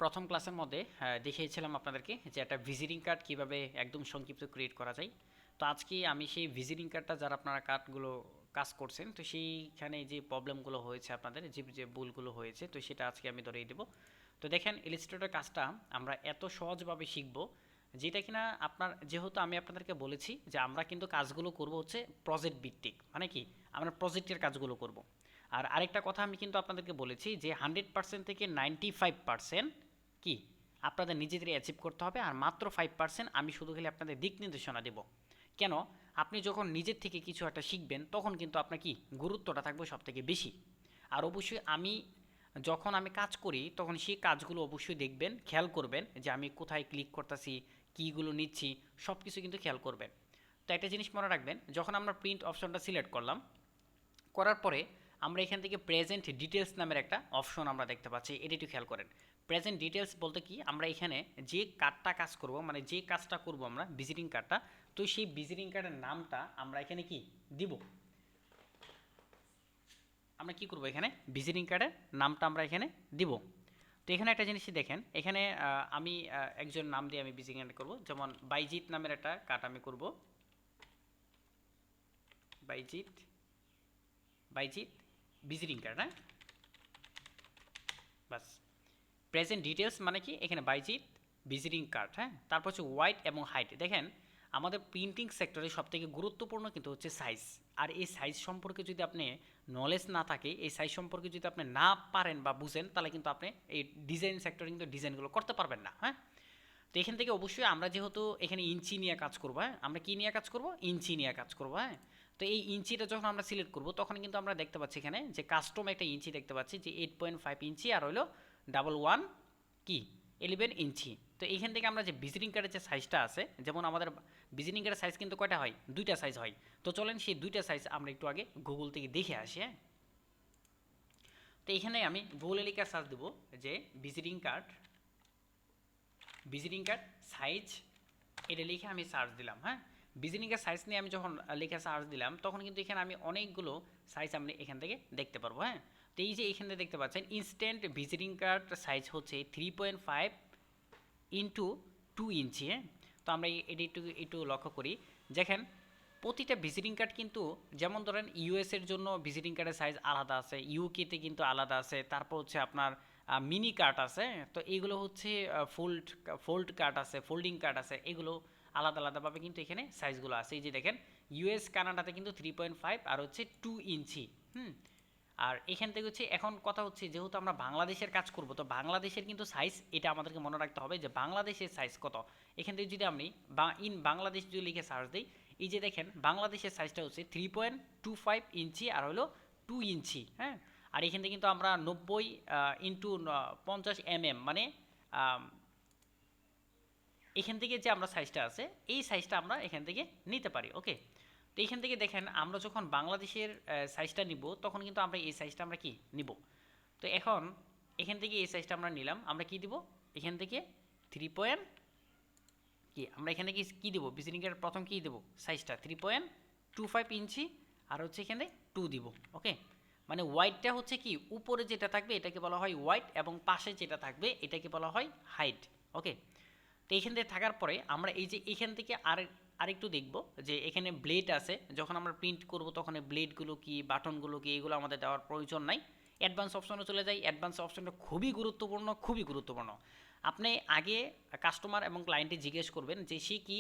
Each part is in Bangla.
প্রথম ক্লাসের মধ্যে দেখিয়েছিলাম আপনাদেরকে যে একটা ভিজিটিং কার্ড কিভাবে একদম সংক্ষিপ্ত ক্রিয়েট করা যায়। তো আজকে আমি সেই ভিজিটিং কার্ডটা যারা আপনারা কার্ডগুলো কাজ করছেন তো সেইখানে যে প্রবলেমগুলো হয়েছে আপনাদের যে যে ভুলগুলো হয়েছে তো সেটা আজকে আমি ধরিয়ে দেবো। তো দেখেন ইলিস্ট্রেটর কাজটা আমরা এত সহজভাবে শিখব যেটা কিনা আপনার যেহেতু আমি আপনাদেরকে বলেছি যে আমরা কিন্তু কাজগুলো করব হচ্ছে প্রজেক্ট ভিত্তিক, মানে কি আমরা প্রজেক্টের কাজগুলো করব। আর আরেকটা কথা আমি কিন্তু আপনাদেরকে বলেছি যে 100% থেকে 95% কি আপনাদের নিজেদের অ্যাচিভ করতে হবে, আর মাত্র 5% আমি শুধু খালি আপনাদের দিক নির্দেশনা দেব। কেন? আপনি যখন নিজের থেকে কিছু একটা শিখবেন তখন কিন্তু আপনার কি গুরুত্বটা থাকবে সব থেকে বেশি। আর অবশ্যই যখন আমি কাজ করি তখন সেই কাজগুলো অবশ্যই দেখবেন, খেয়াল করবেন যে আমি কোথায় ক্লিক করতেছি, কীগুলো নিচ্ছি, সব কিছু কিন্তু খেয়াল করবেন। তো একটা জিনিস মনে রাখবেন, যখন আমরা প্রিন্ট অপশনটা সিলেক্ট করলাম, করার পরে আমরা এখান থেকে প্রেজেন্ট ডিটেলস নামের একটা অপশন আমরা দেখতে পাচ্ছি, এটা একটু খেয়াল করেন। প্রেজেন্ট ডিটেলস বলতে কি, আমরা এখানে যে কার্ডটা কাজ করব, মানে যে কাজটা করব আমরা ভিজিটিং কার্ডটা, তো সেই ভিজিটিং কার্ডের নামটা আমরা এখানে কি দিব, আমরা কি করব এখানে ভিজিটিং কার্ডের নামটা আমরা এখানে দিব। তো এখানে একটা জিনিস দেখেন, এখানে আমি একজন নাম দিয়ে আমি ভিজিটিং কার্ড করব, যেমন বাইজিৎ নামের একটা কার্ড আমি করব, বাইজিৎ বাইজিৎ ভিজিটিং কার্ড, হ্যাঁ বাস। প্রেজেন্ট ডিটেলস মানে কি, এখানে বাইজিৎ ভিজিটিং কার্ড, হ্যাঁ। তারপর হচ্ছে ওয়াইড এবং হাইট। দেখেন আমাদের প্রিন্টিং সেক্টরে সবথেকে গুরুত্বপূর্ণ কিন্তু হচ্ছে সাইজ। আর এই সাইজ সম্পর্কে যদি আপনি নলেজ না থাকে, এই সাইজ সম্পর্কে যদি আপনি না পারেন বা বুঝেন, তাহলে কিন্তু আপনি এই ডিজাইন সেক্টরে কিন্তু ডিজাইনগুলো করতে পারবেন না, হ্যাঁ। তো এখান থেকে অবশ্যই আমরা যেহেতু এখানে ইঞ্চি নিয়ে কাজ করবো, হ্যাঁ, আমরা কি নিয়ে কাজ করব, ইঞ্চি নিয়ে কাজ করবো, হ্যাঁ। তো এই ইঞ্চিটা যখন আমরা সিলেক্ট করব তখন কিন্তু আমরা দেখতে পাচ্ছি এখানে যে কাস্টম একটা ইঞ্চি দেখতে পাচ্ছি যে 8.5 ইঞ্চি, আর হলো 11 কি 11 ইঞ্চি। তো এইখান থেকে আমরা যে ভিজিটিং কার্ডের যে সাইজটা আছে, যেমন আমাদের ভিজিটিং কার্ডের সাইজ কিন্তু কয়টা হয়, দুইটা সাইজ হয়। তো চলেন সেই দুইটা সাইজ আমরা একটু আগে গুগল থেকে দেখে আসি, হ্যাঁ। তো এখানে আমি গুগলে লিখে সার্চ দেবো যে ভিজিটিং কার্ড সাইজ, এটা লিখে আমি সার্চ দিলাম, হ্যাঁ। ভিজিটিং কার্ড সাইজ নিয়ে আমি যখন লিখে সার্চ দিলাম তখন কিন্তু এখানে আমি অনেকগুলো সাইজ আমি এখান থেকে দেখতে পারবো, হ্যাঁ। তো এই যে এখানে দেখতে পাচ্ছেন ইনস্ট্যান্ট ভিজিটিং কার্ড সাইজ হচ্ছে 3.5 ইন্টু 2 ইঞ্চি, হ্যাঁ। তো আমরা এটা একটু একটু লক্ষ্য করি, দেখেন প্রতিটা ভিজিটিং কার্ড কিন্তু, যেমন ধরেন ইউএস এর জন্য ভিজিটিং কার্ডের সাইজ আলাদা আছে, ইউকেতে কিন্তু আলাদা আছে, তারপর হচ্ছে আপনার মিনি কার্ড আছে, তো এইগুলো হচ্ছে ফোল্ড কার্ড আছে, ফোল্ডিং কার্ড আছে, এগুলো আলাদা আলাদাভাবে কিন্তু এখানে সাইজগুলো আছে। এই যে দেখেন ইউএস কানাডাতে কিন্তু 3.5 আর হচ্ছে 2 ইঞ্চি, হুম। আর এখান থেকে হচ্ছে এখন কথা হচ্ছে যেহেতু আমরা বাংলাদেশের কাজ করব, তো বাংলাদেশের কিন্তু সাইজ এটা আমাদেরকে মনে রাখতে হবে যে বাংলাদেশের সাইজ কত। এখান থেকে যদি আমি ইন বাংলাদেশ যদি লিখে সার্চ দিই, এই যে দেখেন বাংলাদেশের সাইজটা হচ্ছে 3.25 ইঞ্চি আর হলো 2 ইঞ্চি, হ্যাঁ। আর এখান থেকে কিন্তু আমরা 90 × 50 mm মানে এখান থেকে যে আমরা সাইজটা আছে এই সাইজটা আমরা এখান থেকে নিতে পারি, ওকে। তো এখান থেকে দেখেন আমরা যখন বাংলাদেশের সাইজটা নিব তখন কিন্তু আমরা এই সাইজটা আমরা কি নিব। তো এখন এখান থেকে এই সাইজটা আমরা নিলাম, আমরা কি দিব এখান থেকে 3. কি আমরা এখানে কি দেবো, ভিজিটিংয়ের প্রথম কি দেবো সাইজটা 3.25 ইঞ্চি, আর হচ্ছে এখানে 2 দিব, ওকে। মানে ওয়াইডটা হচ্ছে কি উপরে যেটা থাকবে এটাকে বলা হয় ওয়াইড, এবং পাশে যেটা থাকবে এটাকে বলা হয় হাইট, ওকে। তো এইখান থেকে থাকার পরে আমরা এই যে এখান থেকে আরেকটু দেখব যে এখানে ব্লেড আছে, যখন আমরা প্রিন্ট করব তখন ব্লেডগুলো কি বাটনগুলো কি এগুলো আমাদের দেওয়ার প্রয়োজন নাই। অ্যাডভান্স অপশনে চলে যাই, অ্যাডভান্স অপশনটা খুবই গুরুত্বপূর্ণ, খুবই গুরুত্বপূর্ণ। আপনি আগে কাস্টমার এবং ক্লায়েন্টে জিজ্ঞেস করবেন যে সে কি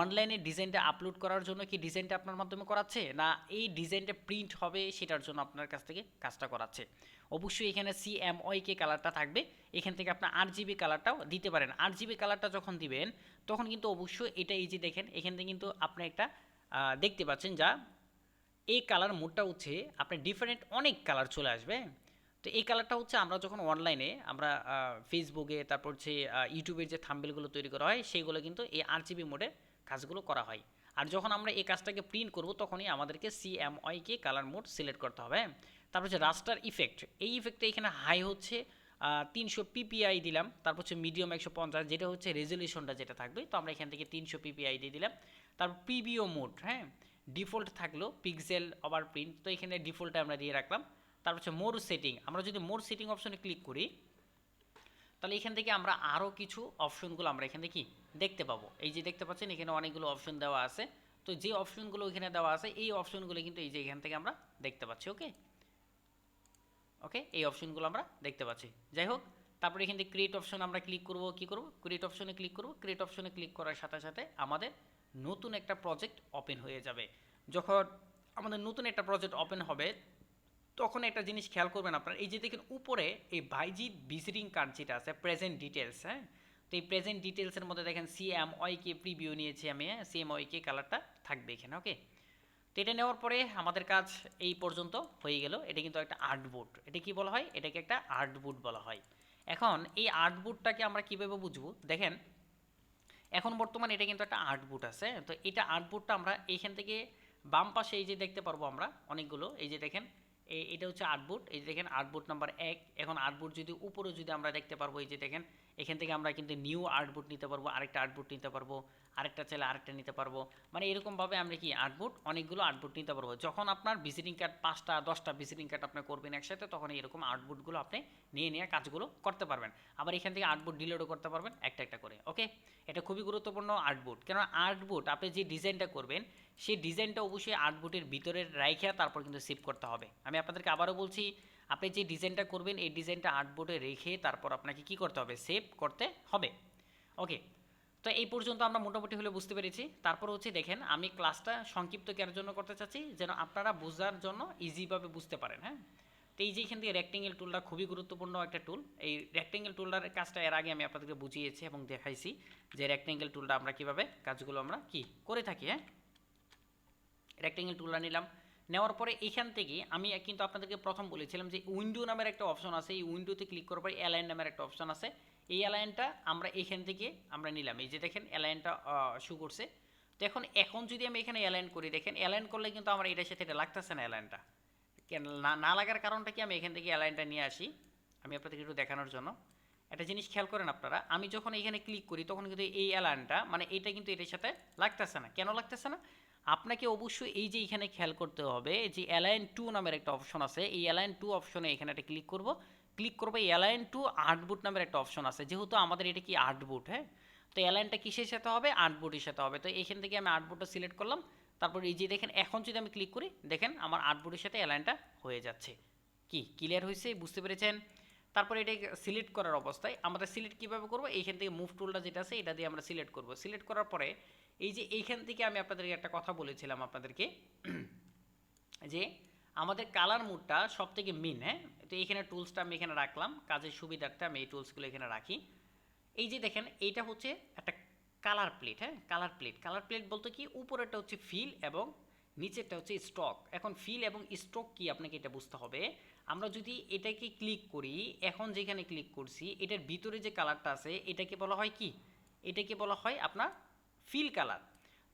অনলাইনে ডিজাইনটা আপলোড করার জন্য কি ডিজাইনটা আপনার মাধ্যমে করাচ্ছে, না এই ডিজাইনটা প্রিন্ট হবে সেটার জন্য আপনার কাছ থেকে কাজটা করাচ্ছে। অবশ্যই এখানে CMYK কালারটা থাকবে, এখান থেকে আপনার RGB কালারটাও দিতে পারেন। RGB কালারটা যখন দিবেন তখন কিন্তু অবশ্যই এটা এই যে দেখেন এখান থেকে কিন্তু আপনি একটা দেখতে পাচ্ছেন যা এই কালার মোডটা হচ্ছে আপনার ডিফারেন্ট অনেক কালার চলে আসবে। তো এই কালারটা হচ্ছে আমরা যখন অনলাইনে আমরা ফেসবুকে তারপর হচ্ছে ইউটিউবের যে থাম্বনেলগুলো তৈরি করা হয় সেইগুলো কিন্তু এই RGB মোডে কাজগুলো করা হয়। আর যখন আমরা এই কাজটাকে প্রিন্ট করব তখনই আমাদেরকে CMYK কালার মোড সিলেক্ট করতে হবে। তারপর হচ্ছে রাস্টার ইফেক্ট, এই ইফেক্টটা এখানে হাই হচ্ছে 300 PPI দিলাম, তারপর হচ্ছে মিডিয়াম 150, যেটা হচ্ছে রেজলিউশনটা যেটা থাকবে, তো আমরা এখান থেকে 300 PPI দিয়ে দিলাম। তারপর প্রিভিও মোড, হ্যাঁ, ডিফল্ট থাকলো পিক্সেল ওভার প্রিন্ট, তো এখানে ডিফল্টে আমরা দিয়ে রাখলাম। তারপর হচ্ছে মোর সেটিং, আমরা যদি মোর সেটিং অপশনে ক্লিক করি তাহলে এখান থেকে আমরা আরও কিছু অপশনগুলো আমরা এখান থেকে কি দেখতে পাবো। এই যে দেখতে পাচ্ছেন এখানে অনেকগুলো অপশন দেওয়া আছে। তো যে অপশনগুলো এখানে দেওয়া আছে এই অপশনগুলো কিন্তু এই যে এখান থেকে আমরা দেখতে পাচ্ছি। ওকে ওকে, এই অপশনগুলো আমরা দেখতে পাচ্ছি। যাই হোক, তারপরে এখান থেকে ক্রিয়েট অপশন আমরা ক্লিক করব। কি করব? ক্রিয়েট অপশনে ক্লিক করব। ক্রিয়েট অপশনে ক্লিক করার সাথে সাথে আমাদের নতুন একটা প্রজেক্ট ওপেন হয়ে যাবে। যখন আমাদের নতুন একটা প্রজেক্ট ওপেন হবে তখন একটা জিনিস খেয়াল করবেন আপনারা, এই যে দেখেন উপরে এই বাইজিট ভিজিটিং কার্ড যেটা আছে প্রেজেন্ট ডিটেলস, হ্যাঁ, তো এই প্রেজেন্ট ডিটেলসের মধ্যে দেখেন সিএমওয়াইকে প্রিভিউ নিয়েছি আমি, হ্যাঁ, সিএমওয়াইকে কালারটা থাকবে এখানে। ওকে, তো এটা নেওয়ার পরে আমাদের কাজ এই পর্যন্ত হয়ে গেল। এটা কিন্তু একটা আর্টবোর্ড। এটা কি বলা হয়? এটাকে একটা আর্টবোর্ড বলা হয়। এখন এই আর্টবোর্ডটাকে আমরা কীভাবে বুঝবো? দেখেন এখন বর্তমানে এটা কিন্তু একটা আর্টবোর্ড আছে। তো এটা আর্টবোর্ডটা আমরা এইখান থেকে বাম পাশে এই যে দেখতে পারবো আমরা অনেকগুলো, এই যে দেখেন এটা হচ্ছে আর্টবোর্ড। এই যে দেখেন আর্টবোর্ড নাম্বার 1। এখন আর্টবোর্ড যদি উপরে যদি আমরা দেখতে পারবো, এই যে দেখেন এখান থেকে আমরা কিন্তু নিউ আর্টবোর্ড নিতে পারবো, আরেকটা আর্টবোর্ড নিতে পারবো, আরেকটা চাইলে আরেকটা নিতে পারবো। মানে এরকমভাবে আমরা কি আর্টবোর্ড অনেকগুলো আর্টবোর্ড নিতে পারবো। যখন আপনার ভিজিটিং কার্ড 5টা 10টা ভিজিটিং কার্ড আপনি করবেন একসাথে, তখন এরকম আর্টবোর্ডগুলো আপনি নিয়ে নিয়ে কাজগুলো করতে পারবেন। আবার এখান থেকে আর্টবোর্ড ডিলিটও করতে পারবেন একটা একটা করে। ওকে, এটা খুবই গুরুত্বপূর্ণ আর্টবোর্ড। কেননা আর্টবোর্ড আপনি যে ডিজাইনটা করবেন সেই ডিজাইনটা অবশ্যই আর্টবোর্ডের ভিতরে রাইখা তারপর কিন্তু সেভ করতে হবে। আমি আপনাদেরকে আবারও বলছি, আপনি যে ডিজাইনটা করবেন এই ডিজাইনটা আর্টবোর্ডে রেখে তারপর আপনাকে কি করতে হবে? সেভ করতে হবে। ওকে, তো এই পর্যন্ত আমরা মোটামুটি হলে বুঝতে পেরেছি। তারপর হচ্ছে দেখেন আমি ক্লাসটা সংক্ষিপ্ত করার জন্য করতে চাচ্ছি যেন আপনারা বোঝার জন্য ইজিভাবে বুঝতে পারেন। হ্যাঁ, তো এই যে এখান থেকে রেক্টেঙ্গেল টুলটা খুবই গুরুত্বপূর্ণ একটা টুল। এই রেক্টেঙ্গেল টুলটার কাজটা এর আগে আমি আপনাদেরকে বুঝিয়েছি এবং দেখাইছি যে রেক্টেঙ্গেল টুলটা আমরা কীভাবে কাজগুলো আমরা কি করে থাকি। হ্যাঁ, রেক্টেঙ্গেল টুলটা নিলাম। নেওয়ার পরে এখান থেকে আমি কিন্তু আপনাদেরকে প্রথম বলেছিলাম যে উইন্ডো নামের একটা অপশন আছে। এই উইন্ডোতে ক্লিক করার পরে অ্যালাইন নামের একটা অপশন আছে। এই অ্যালাইনটা আমরা এখান থেকে আমরা নিলাম। এই যে দেখেন অ্যালাইনটা শো করছে। তো এখন যদি আমি এখানে অ্যালাইন করি, দেখেন অ্যালাইন করলে কিন্তু আমার এটার সাথে এটা লাগতেছে না। অ্যালাইনটা কেন না লাগার কারণটা কি? আমি এখান থেকে অ্যালাইনটা নিয়ে আসি আমি আপনাদেরকে একটু দেখানোর জন্য। একটা জিনিস খেয়াল করেন আপনারা, আমি যখন এখানে ক্লিক করি তখন কিন্তু এই অ্যালাইনটা মানে এটা কিন্তু এটার সাথে লাগতেছে না। কেন লাগতেছে না? আপনাকে অবশ্যই এই যে এখানে খেয়াল করতে হবে যে অ্যালাইন টু নামের একটা অপশন আছে। এই অ্যালাইন টু অপশনে এখানে একটা ক্লিক করব। ক্লিক করবো অ্যালাইন টু আর্টবোর্ড নামের একটা অপশন আছে। যেহেতু আমাদের এটা কি আর্টবোর্ড, হ্যাঁ, তো অ্যালাইনটা কিসের সাথে হবে? আর্টবোর্ডের সাথে হবে। তো এখান থেকে আমি আর্টবোর্ডটা সিলেক্ট করলাম। তারপর এই যে দেখেন এখন যদি আমি ক্লিক করি, দেখেন আমার আর্টবোর্ডের সাথে অ্যালাইনটা হয়ে যাচ্ছে। কি ক্লিয়ার হয়েছে? বুঝতে পেরেছেন? তারপরে এটা সিলেক্ট করার অবস্থায় আমরা সিলেক্ট কীভাবে করবো? এইখান থেকে মুভ টুলটা যেটা আছে এটা দিয়ে আমরা সিলেক্ট করব। সিলেক্ট করার পরে এই যে এইখান থেকে আমি আপনাদেরকে একটা কথা বলেছিলাম আপনাদেরকে যে আমাদের কালার মোডটা সব থেকে মেন। হ্যাঁ, তো এইখানে টুলসটা আমি এখানে রাখলাম কাজের সুবিধার্থে। আমি এই টুলসগুলো এখানে রাখি। এই যে দেখেন এইটা হচ্ছে একটা কালার প্লেট। হ্যাঁ, কালার প্লেট বলতে কি উপরেরটা হচ্ছে ফিল এবং নিচেরটা হচ্ছে স্টক। এখন ফিল এবং স্টক কি আপনাকে এটা বুঝতে হবে। আমরা যদি এটাকে ক্লিক করি, এখন যেখানে ক্লিক করছি এটার ভিতরে যে কালারটা আছে এটাকে বলা হয় কি? এটাকে বলা হয় আপনার ফিল কালার।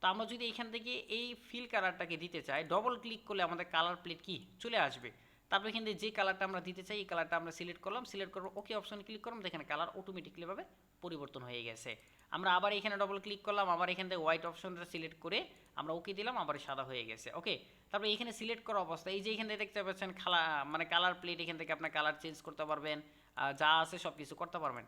তো আমরা যদি এখান থেকে এই ফিল কালারটাকে দিতে চাই, ডবল ক্লিক করলে আমাদের কালার প্লেট কি চলে আসবে। তারপর এখান থেকে যে কালারটা আমরা দিতে চাই এই কালারটা আমরা সিলেক্ট করলাম। সিলেক্ট করবো ওকে অপশনে ক্লিক করলাম। দেখেন কালার অটোমেটিকলিভাবে পরিবর্তন হয়ে গেছে। আমরা আবার এখানে ডবল ক্লিক করলাম, আবার এখান থেকে হোয়াইট অপশনটা সিলেক্ট করে আমরা ওকে দিলাম, আবার সাদা হয়ে গেছে। ওকে, তারপরে এখানে সিলেক্ট করা অবস্থা এই যে এখান থেকে দেখতে পাচ্ছেন মানে কালার প্লেট। এখান থেকে আপনার কালার চেঞ্জ করতে পারবেন, যা আছে সব কিছু করতে পারবেন।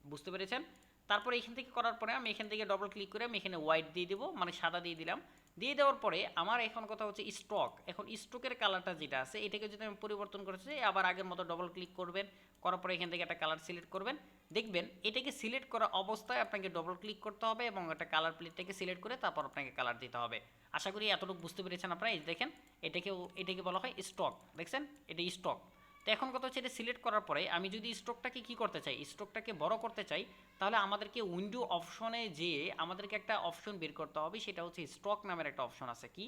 বুঝতে পেরেছেন? তারপরে এখান থেকে করার পরে আমি এখান থেকে ডবল ক্লিক করে আমি এখানে হোয়াইট দিয়ে দেবো, মানে সাদা দিয়ে দিলাম। দিয়ে দেওয়ার পরে আমার এখন কথা হচ্ছে স্টক। এখন স্টকের কালারটা যেটা আছে এটাকে যদি আমি পরিবর্তন করতে চাই, আবার আগের মতো ডবল ক্লিক করবেন। করার পরে এখান থেকে একটা কালার সিলেক্ট করবেন। দেখবেন এটাকে সিলেক্ট করা অবস্থায় আপনাকে ডবল ক্লিক করতে হবে এবং একটা কালার প্লেটটাকে সিলেক্ট করে তারপর আপনাকে কালার দিতে হবে। আশা করি এতটুকু বুঝতে পেরেছেন আপনারা। এই দেখেন এটাকে বলা হয় স্টক। দেখছেন এটা স্টক। তো এখন কথা হচ্ছে এটা সিলেক্ট করার পরে আমি যদি স্টকটাকে কি করতে চাই, স্টকটাকে বড় করতে চাই, তাহলে আমাদেরকে উইন্ডো অপশনে যেয়ে আমাদেরকে একটা অপশন বের করতে হবে। সেটা হচ্ছে স্টক নামের একটা অপশন আছে। কি?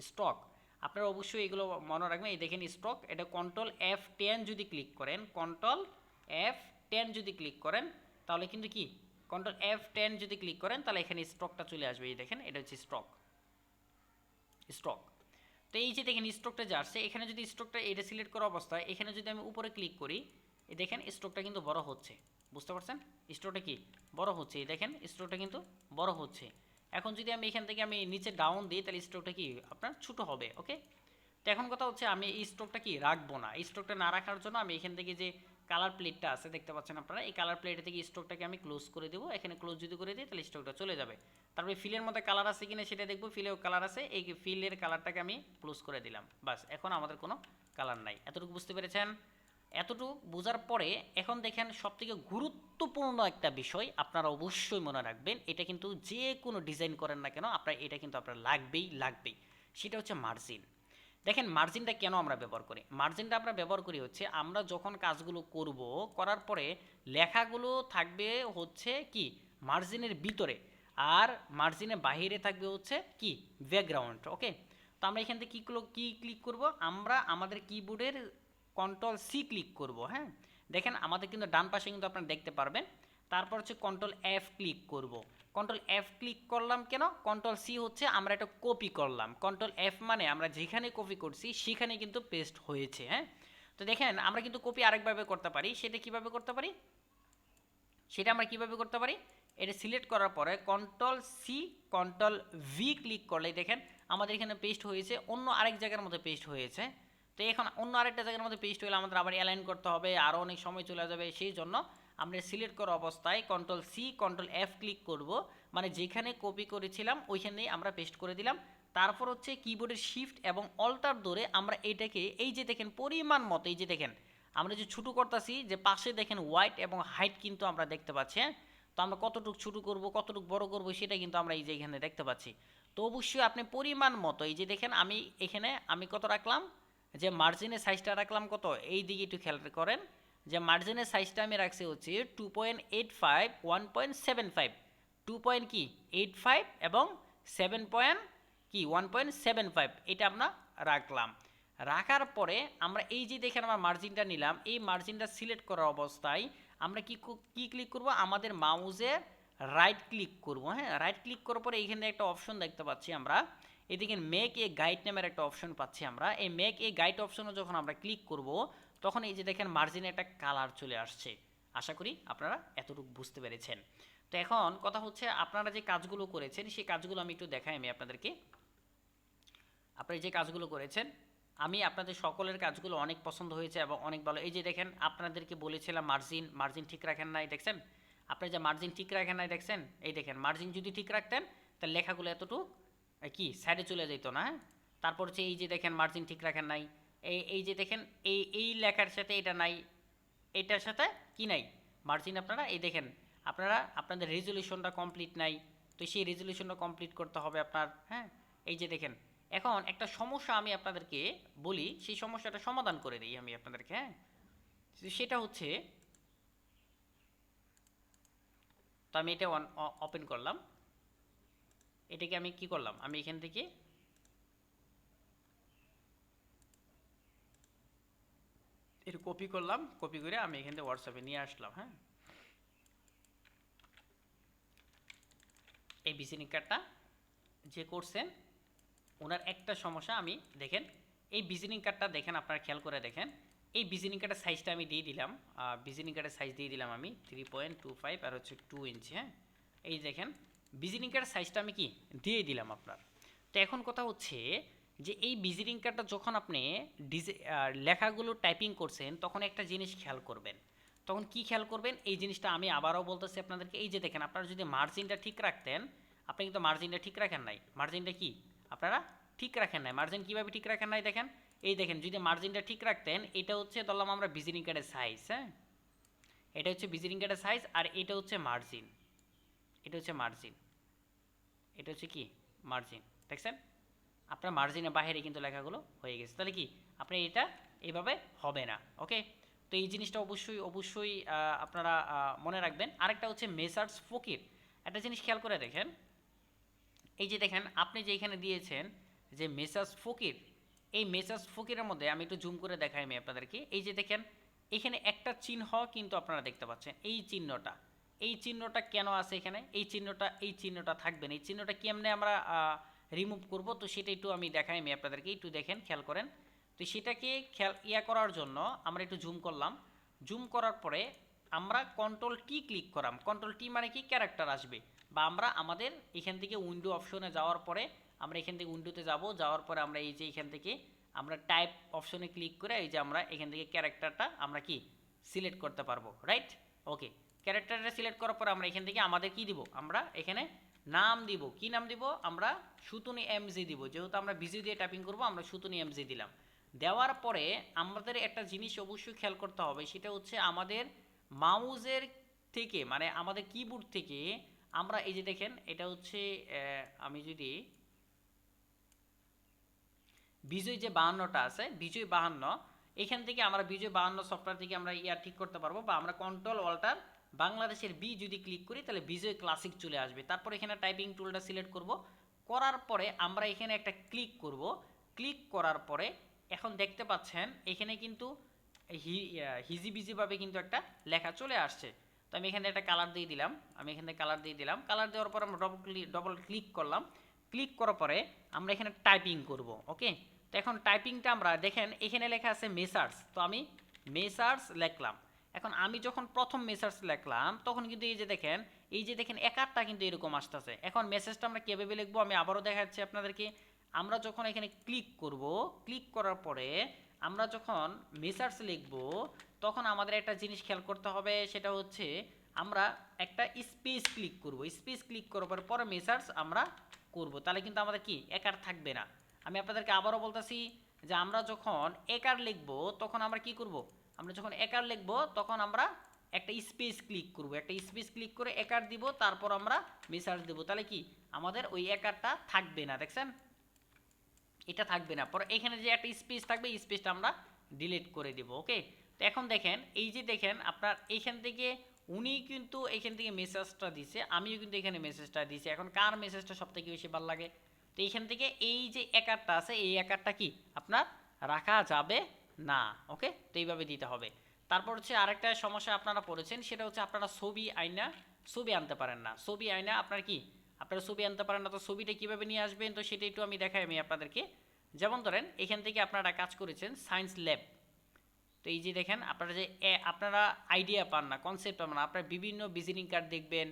স্টক। আপনারা অবশ্যই এগুলো মনে রাখবেন। এই দেখেন স্টক, এটা কন্ট্রোল F10 যদি ক্লিক করেন, কন্ট্রোল F10 যদি ক্লিক করেন তাহলে কিন্তু কি কন্ট্রোল F10 যদি ক্লিক করেন তাহলে এখানে স্টকটা চলে আসবে। এই দেখেন এটা হচ্ছে স্টক। তো এই যে দেখেন স্টকটা যে আসছে, এখানে যদি স্টকটা এটা সিলেক্ট করা অবস্থায় এখানে যদি আমি উপরে ক্লিক করি, এই দেখেন স্টকটা কিন্তু বড় হচ্ছে। বুঝতে পারছেন? স্টকটা কি বড় হচ্ছে। এই দেখেন স্টকটা কিন্তু বড় হচ্ছে। এখন যদি আমি এখান থেকে আমি নিচে ডাউন দিই তাহলে স্টকটা কি আপনার ছোট হবে। ওকে, তো এখন কথা হচ্ছে আমি এই স্টকটা কি রাখবো না। এই স্টকটা না রাখার জন্য আমি এখান থেকে যে কালার প্লেটটা আছে দেখতে পাচ্ছেন আপনারা, এই কালার প্লেট থেকে স্ট্রোকটাকে আমি ক্লোজ করে দেবো। এখানে ক্লোজ যদি করে দিই তাহলে স্ট্রোকটা চলে যাবে। তারপরে ফিলের মধ্যে কালার আছে কিনা সেটা দেখবো, ফিলেও কালার আছে, এই ফিলের কালারটাকে আমি ক্লোজ করে দিলাম। বাস, এখন আমাদের কোনো কালার নাই। এতটুকু বুঝতে পেরেছেন? এতটুকু বোঝার পরে এখন দেখেন সবথেকে গুরুত্বপূর্ণ একটা বিষয় আপনারা অবশ্যই মনে রাখবেন, এটা কিন্তু যে কোনো ডিজাইন করেন না কেন আপনার এটা কিন্তু আপনার লাগবেই। সেটা হচ্ছে মার্জিন। দেখেন মার্জিনটা কেন আমরা ব্যবহার করি? মার্জিনটা আমরা ব্যবহার করি হচ্ছে আমরা যখন কাজগুলো করব, করার পরে লেখাগুলো থাকবে হচ্ছে কি মার্জিনের ভিতরে, আর মার্জিনের বাহিরে থাকবে হচ্ছে কি ব্যাকগ্রাউন্ড। ওকে, তো আমরা এখান থেকে কি ক্লিক করব, আমরা আমাদের কিবোর্ডের কন্ট্রোল সি ক্লিক করব। হ্যাঁ, দেখেন আমাদের কিন্তু ডান পাশে কিন্তু আপনারা দেখতে পারবেন। তারপর হচ্ছে কন্ট্রোল এফ ক্লিক করব। কন্ট্রোল এফ ক্লিক করলাম কেন? কন্ট্রোল সি হচ্ছে আমরা এটা কপি করলাম, কন্ট্রোল এফ মানে আমরা যেখানে কপি করছি সেখানে কিন্তু পেস্ট হয়েছে। হ্যাঁ, তো দেখেন আমরা কিন্তু কপি আরেকভাবে করতে পারি। সেটা কিভাবে করতে পারি? এটা সিলেক্ট করার পরে control C control V click করলেই দেখেন আমাদের এখানে পেস্ট হয়েছে, অন্য আরেক জায়গার মধ্যে পেস্ট হয়েছে। তো এখন অন্য আরেকটা জায়গার মধ্যে পেস্ট হলে আমাদের আবার অ্যালাইন করতে হবে, আরও অনেক সময় চলে যাবে। সেই জন্য আমরা সিলেক্ট করা অবস্থায় control C control F click করব, মানে যেখানে কপি করেছিলাম ওইখানেই আমরা পেস্ট করে দিলাম। তারপর হচ্ছে কিবোর্ডের শিফট এবং অল্টার ধরে আমরা এটাকে এই যে দেখেন পরিমাণ মতো, এই যে দেখেন আমরা যে ছোটো করতেছি, যে পাশে দেখেন হোয়াইট এবং হাইট কিন্তু আমরা দেখতে পাচ্ছি। হ্যাঁ, তো আমরা কতটুকু ছোটো করব কতটুকু বড় করব সেটা কিন্তু আমরা এই যে এখানে দেখতে পাচ্ছি। তো অবশ্যই আপনি পরিমাণ মতো এই যে দেখেন আমি এখানে আমি কত রাখলাম, যে মার্জিনের সাইজটা রাখলাম কত, এই দিকে একটু খেয়াল করেন যে মার্জিনের সাইজটা আমি রাখছি হচ্ছে 2.85 1.75, 2.85 এবং 1.75 এটা আমরা রাখলাম। রাখার পরে আমরা এই যে দেখেন আমার মার্জিনটা নিলাম, এই মার্জিনটা সিলেক্ট করার অবস্থায় আমরা কি ক্লিক করব, আমাদের মাউসে রাইট ক্লিক করব। হ্যাঁ, রাইট ক্লিক করার পরে এইখানে একটা অপশন দেখতে পাচ্ছি আমরা, এদিকে মেক এ গাইড নামের একটা অপশন পাচ্ছি আমরা। এই মেক এ গাইড অপশনে যখন আমরা ক্লিক করব তখন এই যে দেখেন মার্জিনে একটা কালার চলে আসছে। আশা করি আপনারা এতটুকু বুঝতে পেরেছেন। তো এখন কথা হচ্ছে আপনারা যে কাজগুলো করেছেন সেই কাজগুলো আমি একটু দেখাই আমি আপনাদেরকে। আপনারা যে কাজগুলো করেছেন আমি আপনাদের সকলের কাজগুলো অনেক পছন্দ হয়েছে এবং অনেক ভালো। এই যে দেখেন আপনাদেরকে বলেছিলাম মার্জিন ঠিক রাখেন নাই, দেখছেন আপনারা যে মার্জিন ঠিক রাখেন নাই, দেখছেন এই দেখেন মার্জিন যদি ঠিক রাখতেন তাহলে লেখাগুলো এতটুকু কি সাইডে চলে যেত না। হ্যাঁ, তারপর হচ্ছে এই যে দেখেন মার্জিন ঠিক রাখেন নাই, এই যে দেখেন এই লেখার সাথে এটা নাই, এটার সাথে কি নাই মার্জিন। আপনারা এই দেখেন আপনারা আপনাদের রেজুলেশনটা কমপ্লিট নাই, তো সেই রেজুলেশনটা কমপ্লিট করতে হবে আপনার। হ্যাঁ, এই যে দেখেন এখন একটা সমস্যা আমি আপনাদেরকে বলি, সেই সমস্যাটা সমাধান করে দিই আমি আপনাদেরকে। হ্যাঁ, সেটা হচ্ছে, তো আমি এটা ওপেন করলাম, এটাকে আমি কি করলাম, আমি এখান থেকে এটা কপি করলাম, কপি করে আমি এখান থেকে হোয়াটসঅ্যাপে নিয়ে আসলাম। হ্যাঁ, এই ভিজিটিং কার্ডটা যে করছেন ওনার একটা সমস্যা আমি দেখেন, এই ভিজিটিং কার্ডটা দেখেন আপনারা খেয়াল করে দেখেন, এই ভিজিটিং কার্ডের সাইজটা আমি দিয়ে দিলাম, ভিজিটিং কার্ডের সাইজ দিয়ে দিলাম আমি 3.25 আর হচ্ছে 2 ইঞ্চি। হ্যাঁ, এই দেখেন ভিজিটিং কার্ডের সাইজটা আমি কি দিয়ে দিলাম আপনার। তো এখন কথা হচ্ছে যে এই ভিজিটিং কার্ডটা যখন আপনি লেখাগুলো টাইপিং করছেন তখন একটা জিনিস খেয়াল করবেন, তখন কি খেয়াল করবেন এই জিনিসটা আমি আবারও বলতেছি আপনাদেরকে। এই যে দেখেন আপনারা যদি মার্জিনটা ঠিক রাখতেন, আপনি কিন্তু মার্জিনটা ঠিক রাখেন নাই, মার্জিনটা কি আপনারা ঠিক রাখেন নাই। মার্জিন কীভাবে ঠিক রাখেন নাই দেখেন, এই দেখেন যদি মার্জিনটা ঠিক রাখতেন, এটা হচ্ছে ধরলাম আমরা ভিজিটিং কার্ডের সাইজ। হ্যাঁ, এটা হচ্ছে ভিজিটিং কার্ডের সাইজ আর এটা হচ্ছে মার্জিন, এটা হচ্ছে মার্জিন, এটা হচ্ছে কি মার্জিন, দেখছেন আপনার মার্জিনের বাইরে কিন্তু লেখাগুলো হয়ে গেছে। তাহলে কি আপনি এটা এইভাবে হবে না। ওকে, তো এই জিনিসটা অবশ্যই আপনারা মনে রাখবেন। আরেকটা হচ্ছে মেসার্স ফকির, একটা জিনিস খেয়াল করে দেখেন, এই যে দেখেন আপনি যে এখানে দিয়েছেন যে মেসার্স ফকির, এই মেসার্স ফকিরের মধ্যে আমি একটু জুম করে দেখাই আমি আপনাদেরকে। এই যে দেখেন এখানে একটা চিহ্ন কিন্তু আপনারা দেখতে পাচ্ছেন, এই চিহ্নটা কেন আছে এখানে, এই চিহ্নটা থাকবে না, এই চিহ্নটা কেমনে আমরা রিমুভ করব, তো সেটা একটু আমি দেখাই আমি আপনাদেরকে, একটু দেখেন খেয়াল করেন। তো সেটাকে করার জন্য আমরা একটু জুম করলাম, জুম করার পরে আমরা কন্ট্রোল টি ক্লিক করাম, কন্ট্রোল টি মানে কি ক্যারেক্টার আসবে, বা আমরা আমাদের এখান থেকে উইন্ডো অপশনে যাওয়ার পরে আমরা এখান থেকে উইন্ডোতে যাওয়ার পরে আমরা এই যে এখান থেকে আমরা টাইপ অপশনে ক্লিক করে এই যে আমরা এখান থেকে ক্যারেক্টারটা আমরা কি সিলেক্ট করতে পারবো, রাইট? ওকে, ক্যারেক্টারটা সিলেক্ট করার পর আমরা এখান থেকে আমাদের কি দিব, আমরা এখানে নাম দিব। কি নাম দিব? আমরা সুতুনি এমজি দিব। যেহেতু আমরা বিজি দিয়ে টাইপিং করব, আমরা সুতুনি এমজি দিলাম। দেওয়ার পরে আমাদের একটা জিনিস অবশ্যই খেয়াল করতে হবে, সেটা হচ্ছে আমাদের মাউজের থেকে, মানে আমাদের কিবোর্ড থেকে আমরা এই যে দেখেন, এটা হচ্ছে আমি যদি বিজয় যে 52টা আছে, বিজয় 52, এখান থেকে আমরা বিজয় 52 সফটওয়্যার থেকে আমরা ইয়ার ঠিক করতে পারবো, বা আমরা কন্ট্রোল অল্টার বাংলাদেশের বি যদি ক্লিক করি তাহলে বিজয় ক্লাসিক চলে আসবে। তারপর এখানে টাইপিং টুলটা সিলেক্ট করব, করার পরে আমরা এখানে একটা ক্লিক করব। ক্লিক করার পরে এখন দেখতে পাচ্ছেন এখানে কিন্তু হিজিবিজিভাবে কিন্তু একটা লেখা চলে আসছে। তো আমি এখানে একটা কালার দিয়ে দিলাম, কালার দেওয়ার পর আমরা ডবল ক্লিক করলাম। ক্লিক করার পরে আমরা এখানে টাইপিং করব, ওকে। তো এখন টাইপিংটা আমরা দেখেন এখানে লেখা আছে মেসার্স, তো আমি মেসার্স লিখলাম। এখন আমি যখন প্রথম মেসার্স লিখলাম তখন কিন্তু এই যে দেখেন একারটা কিন্তু এরকম আসতেছে। এখন মেসেজটা আমরা কীভাবে লিখবো আমি আবারও দেখাচ্ছি আপনাদেরকে। আমরা যখন এখানে ক্লিক করব, ক্লিক করার পরে আমরা যখন মেসার্স লিখব তখন আমাদের একটা জিনিস খেয়াল করতে হবে, সেটা হচ্ছে আমরা একটা স্পেস ক্লিক করব। স্পেস ক্লিক করার পরে মেসার্স আমরা করব, তাহলে কিন্তু আমাদের কি একার থাকবে না। আমি আপনাদেরকে আবারও বলতেছি যে আমরা যখন একার লিখব তখন আমরা কি করব, আমরা যখন একার লিখব তখন আমরা একটা স্পেস ক্লিক করব, একটা স্পেস ক্লিক করে একার দিব, তারপর আমরা মেসার্স দেব, তাহলে কি আমাদের ওই একারটা থাকবে না, দেখছেন এটা থাকবে না। পরে এখানে যে একটা স্পেস থাকবে এই স্পেসটা আমরা ডিলিট করে দিব, ওকে। তো এখন দেখেন এই যে দেখেন আপনার এইখান থেকে উনি কিন্তু এখান থেকে মেসেজটা দিছে, আমিও কিন্তু এখানে মেসেজটা দিছি। এখন কার মেসেজটা সবথেকে বেশি ভালো লাগে? তো এইখান থেকে এই যে একারটা আছে এই একারটা কি আপনার রাখা যাবে না, ওকে। তো এইভাবে দিতে হবে। তারপর হচ্ছে আরেকটা সমস্যা আপনারা পড়েছেন, সেটা হচ্ছে আপনারা ছবি আনতে পারেন না। ছবি আয়না আপনার কি আপনারা ছবি আনতে পারেন না, তো ছবিটা কীভাবে নিয়ে আসবেন তো সেটা একটু আমি দেখাই আমি আপনাদেরকে। যেমন ধরেন এখান থেকে আপনারা কাজ করেছেন সায়েন্স ল্যাব, তো এই যে দেখেন আপনারা যে আপনারা আইডিয়া পান না, কনসেপ্ট পান না, আপনারা বিভিন্ন ভিজিটিং কার্ড দেখবেন,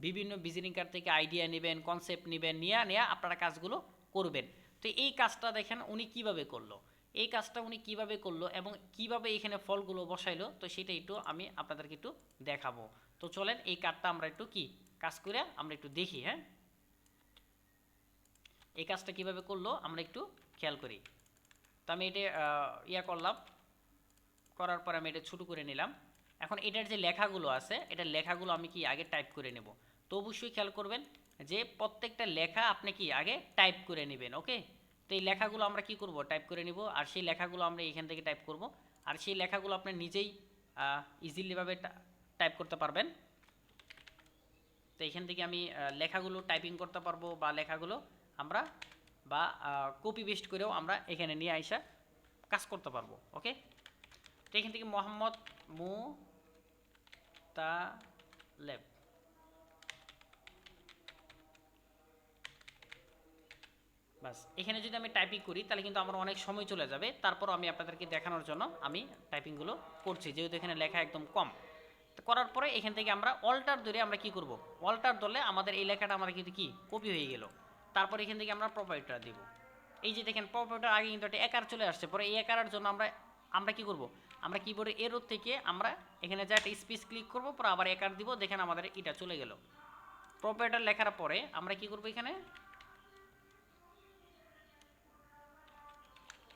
বিভিন্ন ভিজিটিং কার্ড থেকে আইডিয়া নেবেন, কনসেপ্ট নেবেন, নিয়ে আপনারা কাজগুলো করবেন। তো এই কাজটা দেখেন উনি কিভাবে করলো, এই কাজটা উনি কিভাবে করলো এবং কিভাবে এখানে ফলগুলো বসাইলো, তো সেটা একটু আমি আপনাদেরকে একটু দেখাবো। তো চলেন এই কার্ডটা আমরা একটু কি কাজ করে আমরা একটু দেখি। হ্যাঁ, এই কাজটা কিভাবে করলো আমরা একটু খেয়াল করি। তো আমি এটা করলাম, করার পর আমি এটা ছোটো করে নিলাম। এখন এটার যে লেখাগুলো আছে এটার লেখাগুলো আমি কি আগে টাইপ করে নেব। তো অবশ্যই খেয়াল করবেন যে প্রত্যেকটা লেখা আপনি কি আগে টাইপ করে নেবেন, ওকে। তো এই লেখাগুলো আমরা কি করব, টাইপ করে নিব, আর সেই লেখাগুলো আমরা এখান থেকে টাইপ করব, আর সেই লেখাগুলো আপনি নিজেই ইজিলিভাবে টাইপ করতে পারবেন। তো এখান থেকে আমি লেখাগুলো টাইপিং করতে পারবো, বা লেখাগুলো আমরা বা কপি পেস্ট করেও আমরা এখানে নিয়ে আইসা কাজ করতে পারবো, ওকে। তো এখান থেকে মোহাম্মদ মুতালেব, বাস এখানে যদি আমি টাইপিং করি তাহলে কিন্তু আমার অনেক সময় চলে যাবে। তারপর আমি আপনাদেরকে দেখানোর জন্য আমি টাইপিংগুলো করছি, যেহেতু এখানে লেখা একদম কম। তো করার পরে এখান থেকে আমরা অল্টার ধরে আমরা কি করব, অল্টার ধরলে আমাদের এই লেখাটা আমার কিন্তু কি কপি হয়ে গেল। তারপর এখান থেকে আমরা প্রপার্টিটা দিব। এই যে দেখেন প্রপার্টির আগে কিন্তু একটা একার চলে আসছে, পরে এই একারের জন্য আমরা আমরা কি করব, আমরা কিবোর্ডে এরো থেকে আমরা এখানে যা একটা স্পেস ক্লিক করব, পরে আবার একার দিব, দেখেন আমাদের এটা চলে গেল। প্রপার্টার লেখার পরে আমরা কি করব, এখানে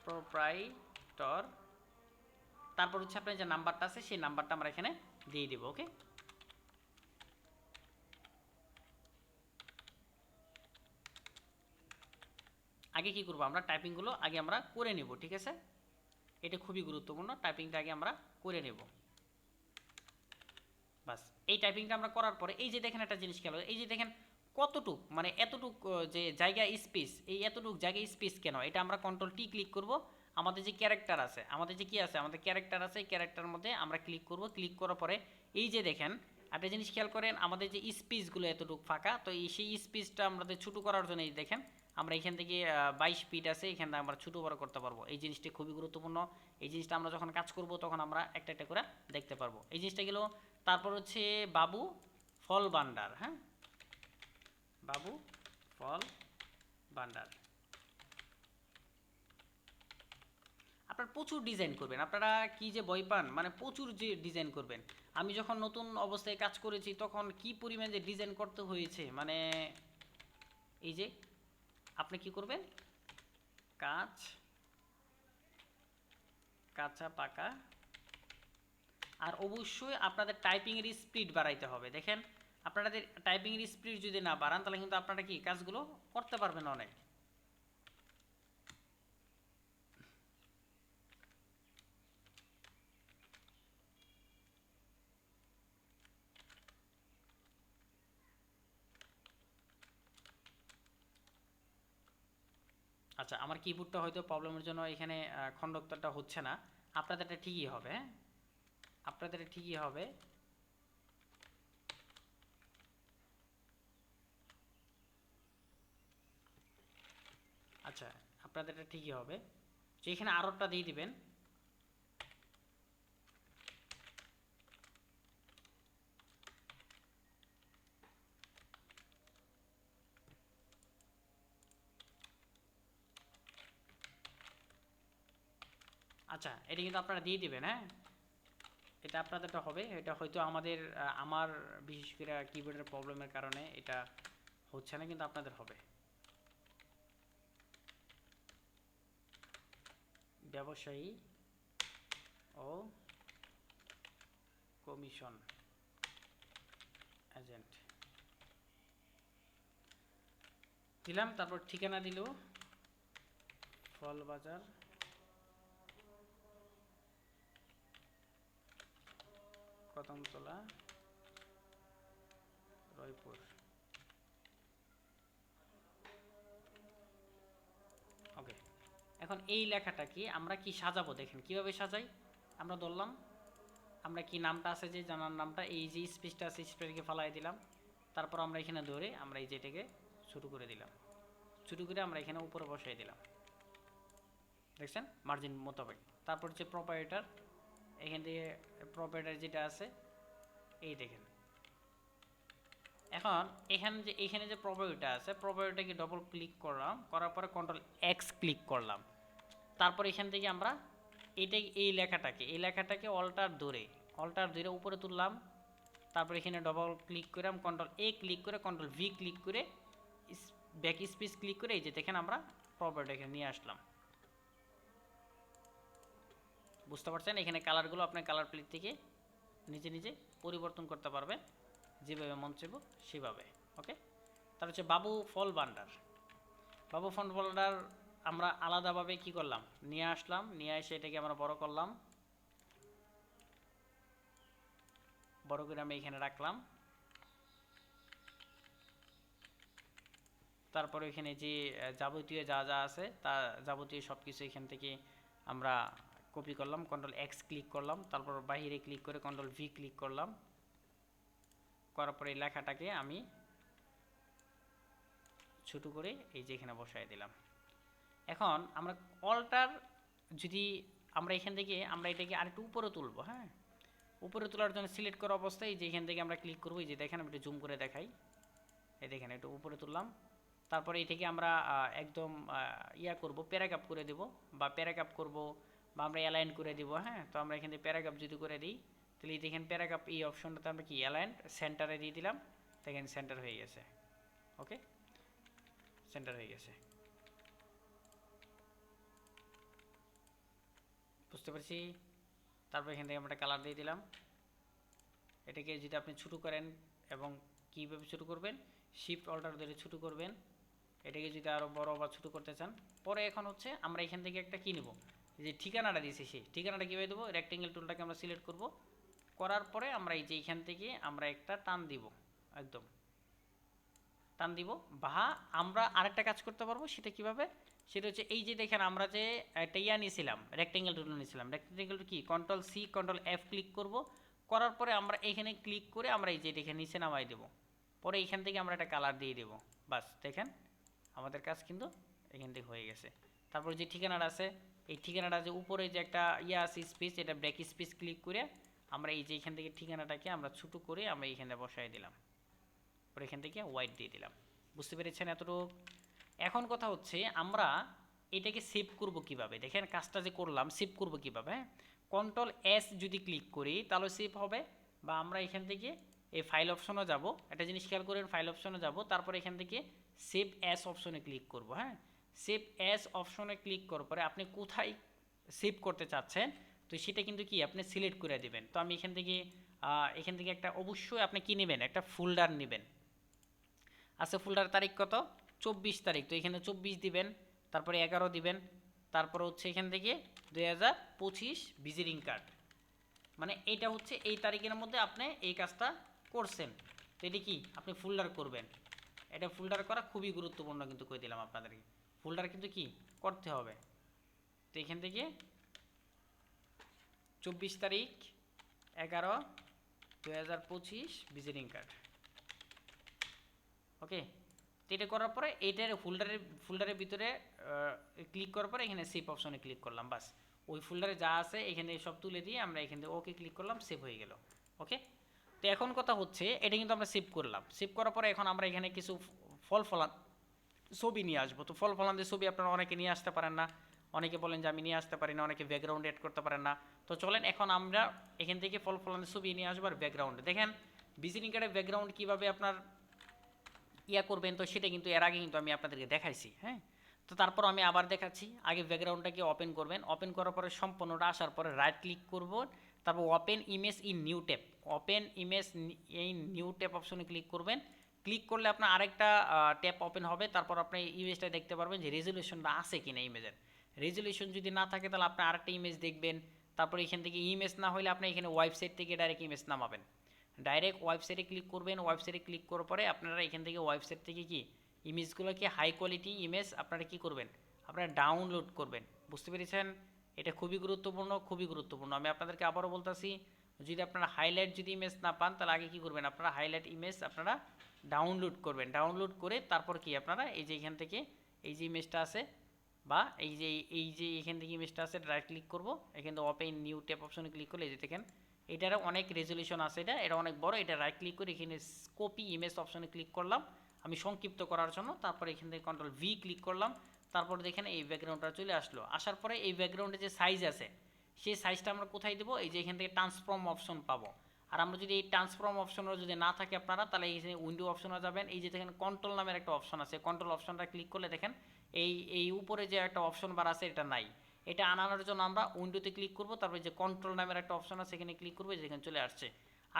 প্রোপ্রাইটর, তারপর হচ্ছে আপনার যে নাম্বারটা আছে সেই নাম্বারটা আমরা এখানে দিয়ে দিব, ওকে। আগে কি করব, আমরা টাইপিংগুলো আগে আমরা করে নেব, ঠিক আছে। এটা খুবই গুরুত্বপূর্ণ, টাইপিংটা আগে আমরা করে নেব। বাস এই টাইপিংটা আমরা করার পরে এই যে দেখেন একটা জিনিস খেয়াল, এই যে দেখেন কতটুক মানে এতটুক যে জায়গা স্পেস, এই এতটুক জায়গা স্পেস কেন, এটা আমরা কন্ট্রোল টি ক্লিক করব। আমাদের যে ক্যারেক্টার আছে, আমাদের যে কি আছে, আমাদের ক্যারেক্টার আছে, ক্যারেক্টার মধ্যে আমরা ক্লিক করব। ক্লিক করার পরে এই যে দেখেন একটা জিনিস খেয়াল করেন, আমাদের যে স্পেসগুলো এতটুক ফাঁকা, তো এই সেই স্পেসটা আমাদের ছোটো করার জন্য এই দেখেন আমরা এখান থেকে 22 ফিট আছে, এখানে আমরা ছোটো বড় করতে পারবো। এই জিনিসটি খুবই গুরুত্বপূর্ণ, এই জিনিসটা আমরা যখন কাজ করব তখন আমরা একটা একটা করে দেখতে পারবো। এই জিনিসটা গেল। তারপর হচ্ছে বাবু ফল ভান্ডার, হ্যাঁ, বাবু ফল ভান্ডার। আপনারা প্রচুর ডিজাইন করবেন, আপনারা কি যে ভয় পান, মানে প্রচুর যে ডিজাইন করবেন। আমি যখন নতুন অবস্থায় কাজ করেছি তখন কি পরিমাণ যে ডিজাইন করতে হয়েছে, মানে এই যে আপনি কি করবেন, কাঁচ কাঁচা পাকা, আর অবশ্যই আপনাদের টাইপিংয়ের স্পিড বাড়াইতে হবে। দেখেন আপনাদের টাইপিংয়ের স্পিড যদি না বাড়ান তাহলে কিন্তু আপনারা কি কাজগুলো করতে পারবেন অনেক। আচ্ছা, আমার কিবোর্ডটা হয়তো প্রবলেমের জন্য এখানে খণ্ডকটা হচ্ছে না, আপনাদেরটা ঠিকই হবে। হ্যাঁ, আপনাদেরটা ঠিকই হবে। আচ্ছা, আপনাদেরটা ঠিকই হবে। তো এখানে আরোটা দিয়ে দিবেন। আচ্ছা, এটা কিন্তু আপনারা দিয়ে দিবেন। হ্যাঁ, এটা আপনাদেরটা হবে। এটা হয়তো আমার বিশেষ করে কিবোর্ডের প্রবলেমের কারণে এটা হচ্ছে না, কিন্তু আপনাদের হবে। ব্যবসায়ী ও কমিশন এজেন্ট দিলাম, তারপর ঠিকানা দিল ফলবাজার, কদমতলা, রয়পুর। ওকে, এখন এই লেখাটা কি আমরা কি সাজাবো, দেখেন কিভাবে সাজাই। আমরা ধরলাম, আমরা কি নামটা আছে যে জানার নামটা, এই যে স্পেসটা আছে স্পেসটাকে ফালাই দিলাম, তারপর আমরা এখানে ধরে আমরা এই যেটাকে শুরু করে দিলাম, শুরু করে আমরা এখানে উপরে বসাই দিলাম, দেখছেন মার্জিন মোতাবেক। তারপর হচ্ছে প্রপারেটর, এখান থেকে প্রপারেটর যেটা আছে এই দেখেন। এখন এখানে যে প্রপারেটরটা আছে, প্রপারেটরটাকে ডবল ক্লিক করলাম, করার পরে কন্ট্রোল এক্স ক্লিক করলাম। তারপর এখান থেকে আমরা এই লেখাটাকে অল্টার ধরে উপরে তুললাম। তারপর এখানে ডবল ক্লিক করে কন্ট্রোল এ ক্লিক করে কন্ট্রোল ভি ক্লিক করে ব্যাক স্পেস ক্লিক করে এই যে দেখেন আমরা প্রপার্টি এখানে নিয়ে আসলাম। বুঝতে পারছেন, এখানে কালারগুলো আপনার কালার প্লেট থেকে নিজে নিজে পরিবর্তন করতে পারবেন যেভাবে মন চাইব সেভাবে। ওকে, তার হচ্ছে বাবু ফল ভান্ডার। বাবু ফল ভান্ডার আমরা আলাদাভাবে কি করলাম, নিয়ে আসলাম, নিয়ে এসে এটাকে আমরা বড় করলাম, বড় করে আমি এখানে রাখলাম। তারপরে এখানে যে যাবতীয় যা যা আছে তা যাবতীয় সব কিছু এখান থেকে আমরা কপি করলাম, কন্ট্রোল এক্স ক্লিক করলাম, তারপর বাহিরে ক্লিক করে কন্ট্রোল ভি ক্লিক করলাম, করার পরে এই লেখাটাকে আমি ছোটো করে এই যে এখানে বসাই দিলাম। এখন আমরা অল্টার যদি আমরা এখান থেকে আমরা এটাকে আরেকটু উপরে তুলব। হ্যাঁ, উপরে তোলার জন্য সিলেক্ট করা অবস্থায় যে এখান থেকে আমরা ক্লিক করবো, এই যে দেখেন আমি একটু জুম করে দেখাই, এই দেখেন একটু উপরে তুললাম। তারপরে এই থেকে আমরা একদম করব, প্যারাগ্রাফ করে দেব, বা প্যারাগ্রাফ করব, বা আমরা অ্যালাইন করে দিব। হ্যাঁ, তো আমরা এখান থেকে প্যারাগ্রাফ যদি করে দিই তাহলে দেখেন প্যারাগ্রাফ এই অপশনটাতে আমরা কি অ্যালাইন সেন্টারে দিয়ে দিলাম, দেখেন সেন্টার হয়ে গেছে। ওকে, সেন্টার হয়ে গেছে, বুঝতে পারছি। তারপর এখান থেকে আমরা কালার দিয়ে দিলাম। এটাকে যদি আপনি ছোটো করেন এবং কীভাবে ছোটো করবেন, শিফট অল্টার ধরে ছোটো করবেন। এটাকে যদি আরও বড় বা ছোটো করতে চান, পরে এখন হচ্ছে আমরা এখান থেকে একটা কী নেব, যে ঠিকানাটা দিয়েছি সেই ঠিকানাটা কীভাবে দেবো, রেক্টেঙ্গেল টুলটাকে আমরা সিলেক্ট করব, করার পরে আমরা এই যে এইখান থেকে আমরা একটা টান দিব, একদম টান দিব। বা আমরা আরেকটা কাজ করতে পারবো, সেটা কীভাবে, সেটা হচ্ছে এই যে দেখেন আমরা যে একটা নিয়েছিলাম, রেক্টেঙ্গেল টুল নিয়েছিলাম, রেক্টেঙ্গেল কি control C control F click করব, করার পরে আমরা এখানে ক্লিক করে আমরা এই যে দেখে নিচে নামাই দেবো, পরে এইখান থেকে আমরা একটা কালার দিয়ে দেবো। বাস দেখেন আমাদের কাজ কিন্তু এখান থেকে হয়ে গেছে। তারপর যে ঠিকানাটা আছে, এই ঠিকানাটা যে উপরে যে একটা আছে স্পেস, এটা ব্রেক স্পেস ক্লিক করে আমরা এই যে এখান থেকে ঠিকানাটাকে আমরা ছোটো করে আমরা এইখানে বসাই দিলাম, পরে এখান থেকে হোয়াইট দিয়ে দিলাম। বুঝতে পেরেছেন এতটুকু? এখন কথা হচ্ছে আমরা এটাকে সেভ করব কিভাবে, দেখেন কাজটা যে করলাম সেভ করব কিভাবে। হ্যাঁ, কন্ট্রোল এস যদি ক্লিক করি তাহলে সেভ হবে, বা আমরা এখান থেকে এই ফাইল অপশনে যাব, একটা জিনিস খেয়াল করেন, ফাইল অপশনে যাব, তারপরে এখান থেকে সেভ অ্যাস অপশনে ক্লিক করব। হ্যাঁ, সেভ অ্যাস অপশনে ক্লিক করার পরে আপনি কোথায় সেভ করতে চাচ্ছেন তো সেটা কিন্তু কি আপনি সিলেক্ট করে দিবেন। তো আমি এখান থেকে একটা অবশ্যই আপনি কি নেবেন, একটা ফোল্ডার নেবেন। আচ্ছা, ফোল্ডার তারিখ কত, 24 তারিখ, তো এখানে 24 দিবেন, তারপরে 11 দিবেন, তারপর হচ্ছে এখান থেকে 2025 ভিজিটিং কার্ড, মানে এটা হচ্ছে এই তারিখের মধ্যে আপনি এই কাজটা করছেন। তো এটি কি আপনি ফোল্ডার করবেন, এটা ফোল্ডার করা খুবই গুরুত্বপূর্ণ, কিন্তু কই দিলাম আপনাদেরকে ফোল্ডার কিন্তু কি করতে হবে। তো এখান থেকে 24 তারিখ 11/2025 ভিজিটিং কার্ড, ওকে। তো এটা করার পরে এইটার ফোল্ডারের ভিতরে ক্লিক করার পরে এখানে সেভ অপশনে ক্লিক করলাম, বাস ওই ফোল্ডারে যা আছে এখানে সব তুলে দিয়ে আমরা এখান থেকে ওকে ক্লিক করলাম, সেভ হয়ে গেল, ওকে। তো এখন কথা হচ্ছে এটা কিন্তু আমরা সেভ করলাম, সেভ করার পরে এখন আমরা এখানে কিছু ফল ফলান ছবি নিয়ে আসবো। তো ফল ফলানদের ছবি আপনারা অনেকে নিয়ে আসতে পারেন না, অনেকে বলেন যে আমি নিয়ে আসতে পারি না, অনেকে ব্যাকগ্রাউন্ড এড করতে পারেন না। তো চলেন এখন আমরা এখান থেকে ফল ফলানদের ছবি নিয়ে আসবো। আর ব্যাকগ্রাউন্ডে দেখেন ভিজিটিং কার্ডের ব্যাকগ্রাউন্ড কীভাবে আপনার করবেন, তো সেটা কিন্তু এর আগে কিন্তু আমি আপনাদেরকে দেখাইছি। হ্যাঁ, তো তারপর আমি আবার দেখাচ্ছি। আগে ব্যাকগ্রাউন্ডটাকে ওপেন করবেন, ওপেন করার পরে সম্পূর্ণটা আসার পরে রাইট ক্লিক করব, তারপর open image in new tab, open image in new tab অপশনে ক্লিক করবেন। ক্লিক করলে আপনার আরেকটা ট্যাব ওপেন হবে, তারপর আপনি ইমেজটা দেখতে পারবেন যে রেজলিউশনটা আছে কিনা ইমেজের। রেজলিউশন যদি না থাকে তাহলে আপনি আরেকটা ইমেজ দেখবেন। তারপর এখান থেকে ইমেজ না হলে আপনি এখানে ওয়েবসাইট থেকে ডাইরেক্ট ইমেজ নামাবেন, ডাইরেক্ট ওয়েবসাইটে ক্লিক করবেন। ওয়েবসাইটে ক্লিক করার পরে আপনারা এখান থেকে ওয়েবসাইট থেকে কি ইমেজগুলোকে হাই কোয়ালিটি ইমেজ আপনারা কি করবেন, আপনারা ডাউনলোড করবেন। বুঝতে পেরেছেন, এটা খুবই গুরুত্বপূর্ণ, খুবই গুরুত্বপূর্ণ। আমি আপনাদেরকে আবারও বলতেছি, যদি আপনারা হাইলাইট যদি ইমেজ না পান তাহলে আগে কি করবেন, আপনারা হাইলাইট ইমেজ আপনারা ডাউনলোড করবেন। ডাউনলোড করে তারপর কি আপনারা এই যে এখান থেকে এই যে ইমেজটা আছে, বা এই যে এখান থেকে ইমেজটা আছে, রাইট ক্লিক করব, এখান থেকে ওপেন নিউ ট্যাব অপশনে ক্লিক করলে এই যে দেখেন এটারও অনেক রেজলিউশন আছে, এটা অনেক বড়। এটা রাইট ক্লিক করে এখানে কপি ইমেজ অপশনে ক্লিক করলাম আমি সংক্ষিপ্ত করার জন্য, তারপরে এখান থেকে কন্ট্রোল ভি ক্লিক করলাম, তারপর দেখেন এই ব্যাকগ্রাউন্ডটা চলে আসলো। আসার পরে এই ব্যাকগ্রাউন্ডে যে সাইজ আছে সেই সাইজটা আমরা কোথায় দেবো, এই যে এখান থেকে ট্রান্সফর্ম অপশন পাবো। আর আমরা যদি এই ট্রান্সফর্ম অপশনও যদি না থাকে আপনারা, তাহলে এই যে উইন্ডো অপশনে যাবেন, এই যে দেখেন কন্ট্রোল নামের একটা অপশন আছে, কন্ট্রোল অপশনটা ক্লিক করলে দেখেন এই উপরে যে একটা অপশন বার আছে এটা নাই, এটা আনানোর জন্য আমরা উইন্ডোতে ক্লিক করব, তারপরে যে কন্ট্রোল নামের একটা অপশন আছে এখানে ক্লিক করবো, যেখানে চলে আসছে।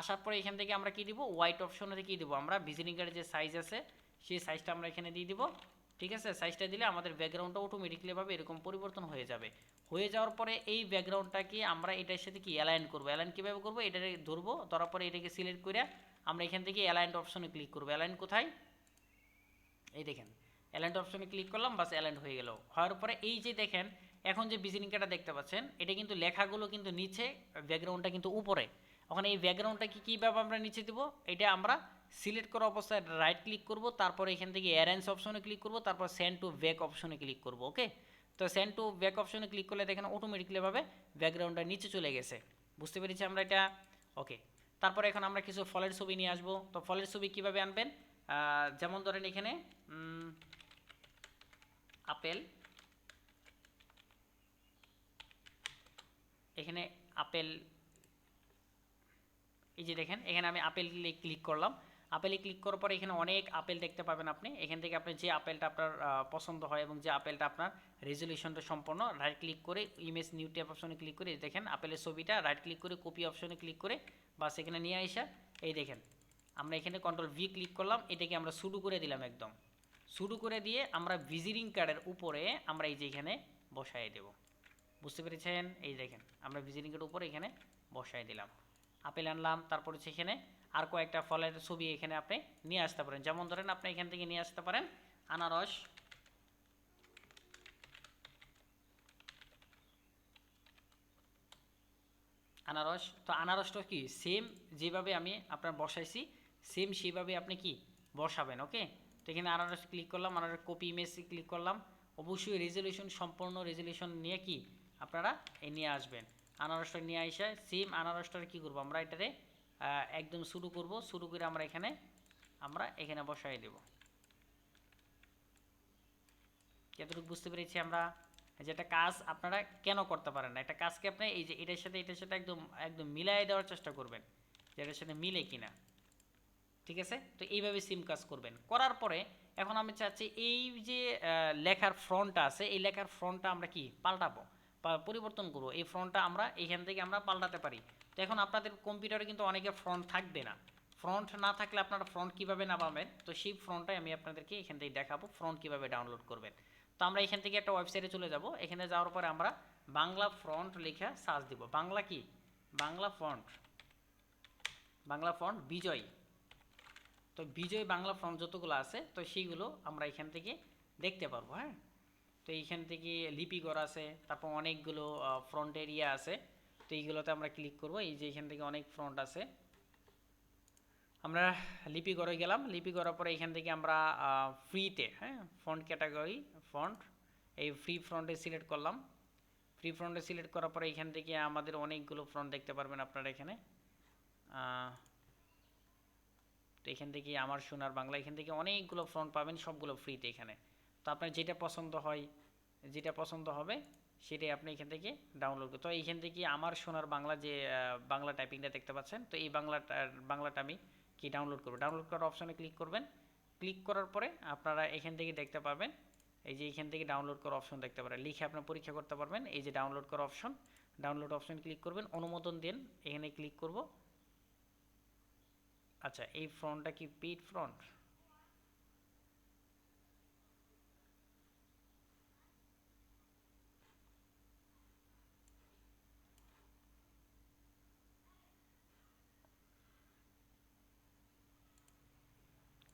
আসার পরে এখান থেকে আমরা কি দিব, হোয়াইট অপশনে কি দিব, আমরা ভিজিটিং কার্ডের যে সাইজ আছে সেই সাইজটা আমরা এখানে দিয়ে দিব। ঠিক আছে, সাইজটা দিলে আমাদের ব্যাকগ্রাউন্ডটা অটোমেটিকলি ভাবে এরকম পরিবর্তন হয়ে যাবে। হয়ে যাওয়ার পরে এই ব্যাকগ্রাউন্ডটাকে আমরা এটার সাথে কি অ্যালাইন করবো, অ্যালাইন কীভাবে করবো, এটাকে ধরবো, ধরার পরে এটাকে সিলেক্ট করে আমরা এখান থেকে অ্যালাইন অপশনে ক্লিক করবো। অ্যালাইন কোথায়, এই দেখেন অ্যালাইন অপশনে ক্লিক করলাম, বাস অ্যালাইন হয়ে গেল। হওয়ার পরে এই যে দেখেন এখন যে ভিজিটিং কার্ডটা দেখতে পাচ্ছেন এটা কিন্তু লেখাগুলো কিন্তু নিচে, ব্যাকগ্রাউন্ডটা কিন্তু উপরে। ওখানে এই ব্যাকগ্রাউন্ডটাকে কীভাবে আমরা নিচে দেবো, এটা আমরা সিলেক্ট করা অবস্থায় রাইট ক্লিক করব, তারপর এখান থেকে অ্যারেঞ্জ অপশনে ক্লিক করব, তারপর সেন্ড টু ব্যাক অপশনে ক্লিক করব, ওকে। তো সেন্ড টু ব্যাক অপশনে ক্লিক করলে দেখেন অটোমেটিকলিভাবে ব্যাকগ্রাউন্ডটা নিচে চলে গেছে। বুঝতে পেরেছি আমরা এটা, ওকে। তারপরে এখন আমরা কিছু ফলের ছবি নিয়ে আসবো। তো ফলের ছবি কীভাবে আনবেন, যেমন ধরেন এখানে আপেল, এখানে আপেল, এই যে দেখেন এখানে আমি আপেল ক্লিক করলাম। আপেলে ক্লিক করার পরে এখানে অনেক আপেল দেখতে পাবেন আপনি। এখান থেকে আপনি যে আপেলটা আপনার পছন্দ হয় এবং যে আপেলটা আপনার রেজলিউশনটা সম্পন্ন, রাইট ক্লিক করে ইমেজ নিউ ট্যাব অপশনে ক্লিক করে দেখেন আপেলের ছবিটা রাইট ক্লিক করে কপি অপশনে ক্লিক করে বাস এখানে নিয়ে আসা, এই দেখেন আমরা এখানে কন্ট্রোল ভি ক্লিক করলাম, এটাকে আমরা শুরু করে দিলাম, একদম শুরু করে দিয়ে আমরা ভিজিটিং কার্ডের উপরে আমরা এই যে এখানে বসাই দেব। বুঝতে পেরেছেন, এই দেখেন আমরা ভিজিটিং কার্ডের উপরে এখানে বসাই দিলাম। আপেল আনলাম, তারপর হচ্ছে এখানে আর কয়েকটা ফলের ছবি এখানে আপনি নিয়ে আসতে পারেন। যেমন ধরেন আপনি এখান থেকে নিয়ে আসতে পারেন আনারস, আনারস। তো আনারসটা কি সেম যেভাবে আমি আপনার বসাইছি সেম সেইভাবে আপনি কি বসাবেন, ওকে। তো এখানে আনারস ক্লিক করলাম, আনারস কপি ইমেজ ক্লিক করলাম। অবশ্যই রেজলিউশন সম্পূর্ণ রেজলিউশন নিয়ে কি আপনারা নিয়ে আসবেন। আনারসটা নিয়ে আসে সেম আনারসটার কী করবো আমরা এটারে একদম শুরু করব, শুরু করে আমরা এখানে বসাই দেব। কতটুকু বুঝতে পেরেছি আমরা? যে একটা কাজ আপনারা কেন করতে পারেন না, একটা কাজকে আপনি এই যে এটার সাথে একদম একদম মিলাই দেওয়ার চেষ্টা করবেন, যে এটার সাথে মিলে কিনা। ঠিক আছে, তো এইভাবে সিম কাজ করবেন। করার পরে এখন আমি চাচ্ছি এই যে লেখার ফ্রন্টটা আছে, এই লেখার ফ্রন্টটা আমরা কি পাল্টাবো, পরিবর্তন করবো। এই ফ্রন্টটা আমরা এখান থেকে আমরা পাল্টাতে পারি। তো এখন আপনাদের কম্পিউটারে কিন্তু অনেকের ফ্রন্ট থাকবে না। ফ্রন্ট না থাকলে আপনারা ফ্রন্ট কীভাবে নামাবেন, তো সেই ফ্রন্টটাই আমি আপনাদেরকে এখান থেকে দেখাবো, ফ্রন্ট কীভাবে ডাউনলোড করবেন। তো আমরা এখান থেকে একটা ওয়েবসাইটে চলে যাব। এখানে যাওয়ার পরে আমরা বাংলা ফ্রন্ট লেখা সার্চ দিব। বাংলা কি, বাংলা ফ্রন্ট, বাংলা ফ্রন্ট বিজয়। তো বিজয় বাংলা ফ্রন্ট যতগুলো আছে তো সেইগুলো আমরা এখান থেকে দেখতে পারবো। হ্যাঁ, তো এইখান থেকে লিপিকর আছে, তারপর অনেকগুলো ফ্রন্ট এরিয়া আছে। তো এইগুলোতে আমরা ক্লিক করব। এই যে এখান থেকে অনেক ফ্রন্ট আছে, আমরা লিপিকরে গেলাম। লিপি করার পরে এখান থেকে আমরা ফ্রিতে, হ্যাঁ, ফ্রন্ট ক্যাটাগরি ফ্রন্ট, এই ফ্রি ফ্রন্টে সিলেক্ট করলাম। ফ্রি ফ্রন্টে সিলেক্ট করার পরে এখান থেকে আমাদের অনেকগুলো ফ্রন্ট দেখতে পারবেন আপনারা এখানে। তো এখান থেকে আমার সোনার বাংলা, এখান থেকে অনেকগুলো ফ্রন্ট পাবেন, সবগুলো ফ্রিতে এখানে। তো আপনার যেটা পছন্দ হয়, যেটা পছন্দ হবে সেটাই আপনি এখান থেকে ডাউনলোড করুন। তো এইখান থেকে আমার সোনার বাংলা যে বাংলা টাইপিংটা দেখতে পাচ্ছেন, তো এই বাংলাটা আমি কি ডাউনলোড করবো। ডাউনলোড করার অপশনে ক্লিক করবেন। ক্লিক করার পরে আপনারা এখান থেকে দেখতে পাবেন, এই যে এখান থেকে ডাউনলোড করার অপশন দেখতে পারেন, লিখে আপনার পরীক্ষা করতে পারবেন। এই যে ডাউনলোড করার অপশন, ডাউনলোড অপশন ক্লিক করবেন, অনুমোদন দেন, এখানে ক্লিক করব। আচ্ছা, এই ফ্রন্টটা কি পেইড ফ্রন্ট?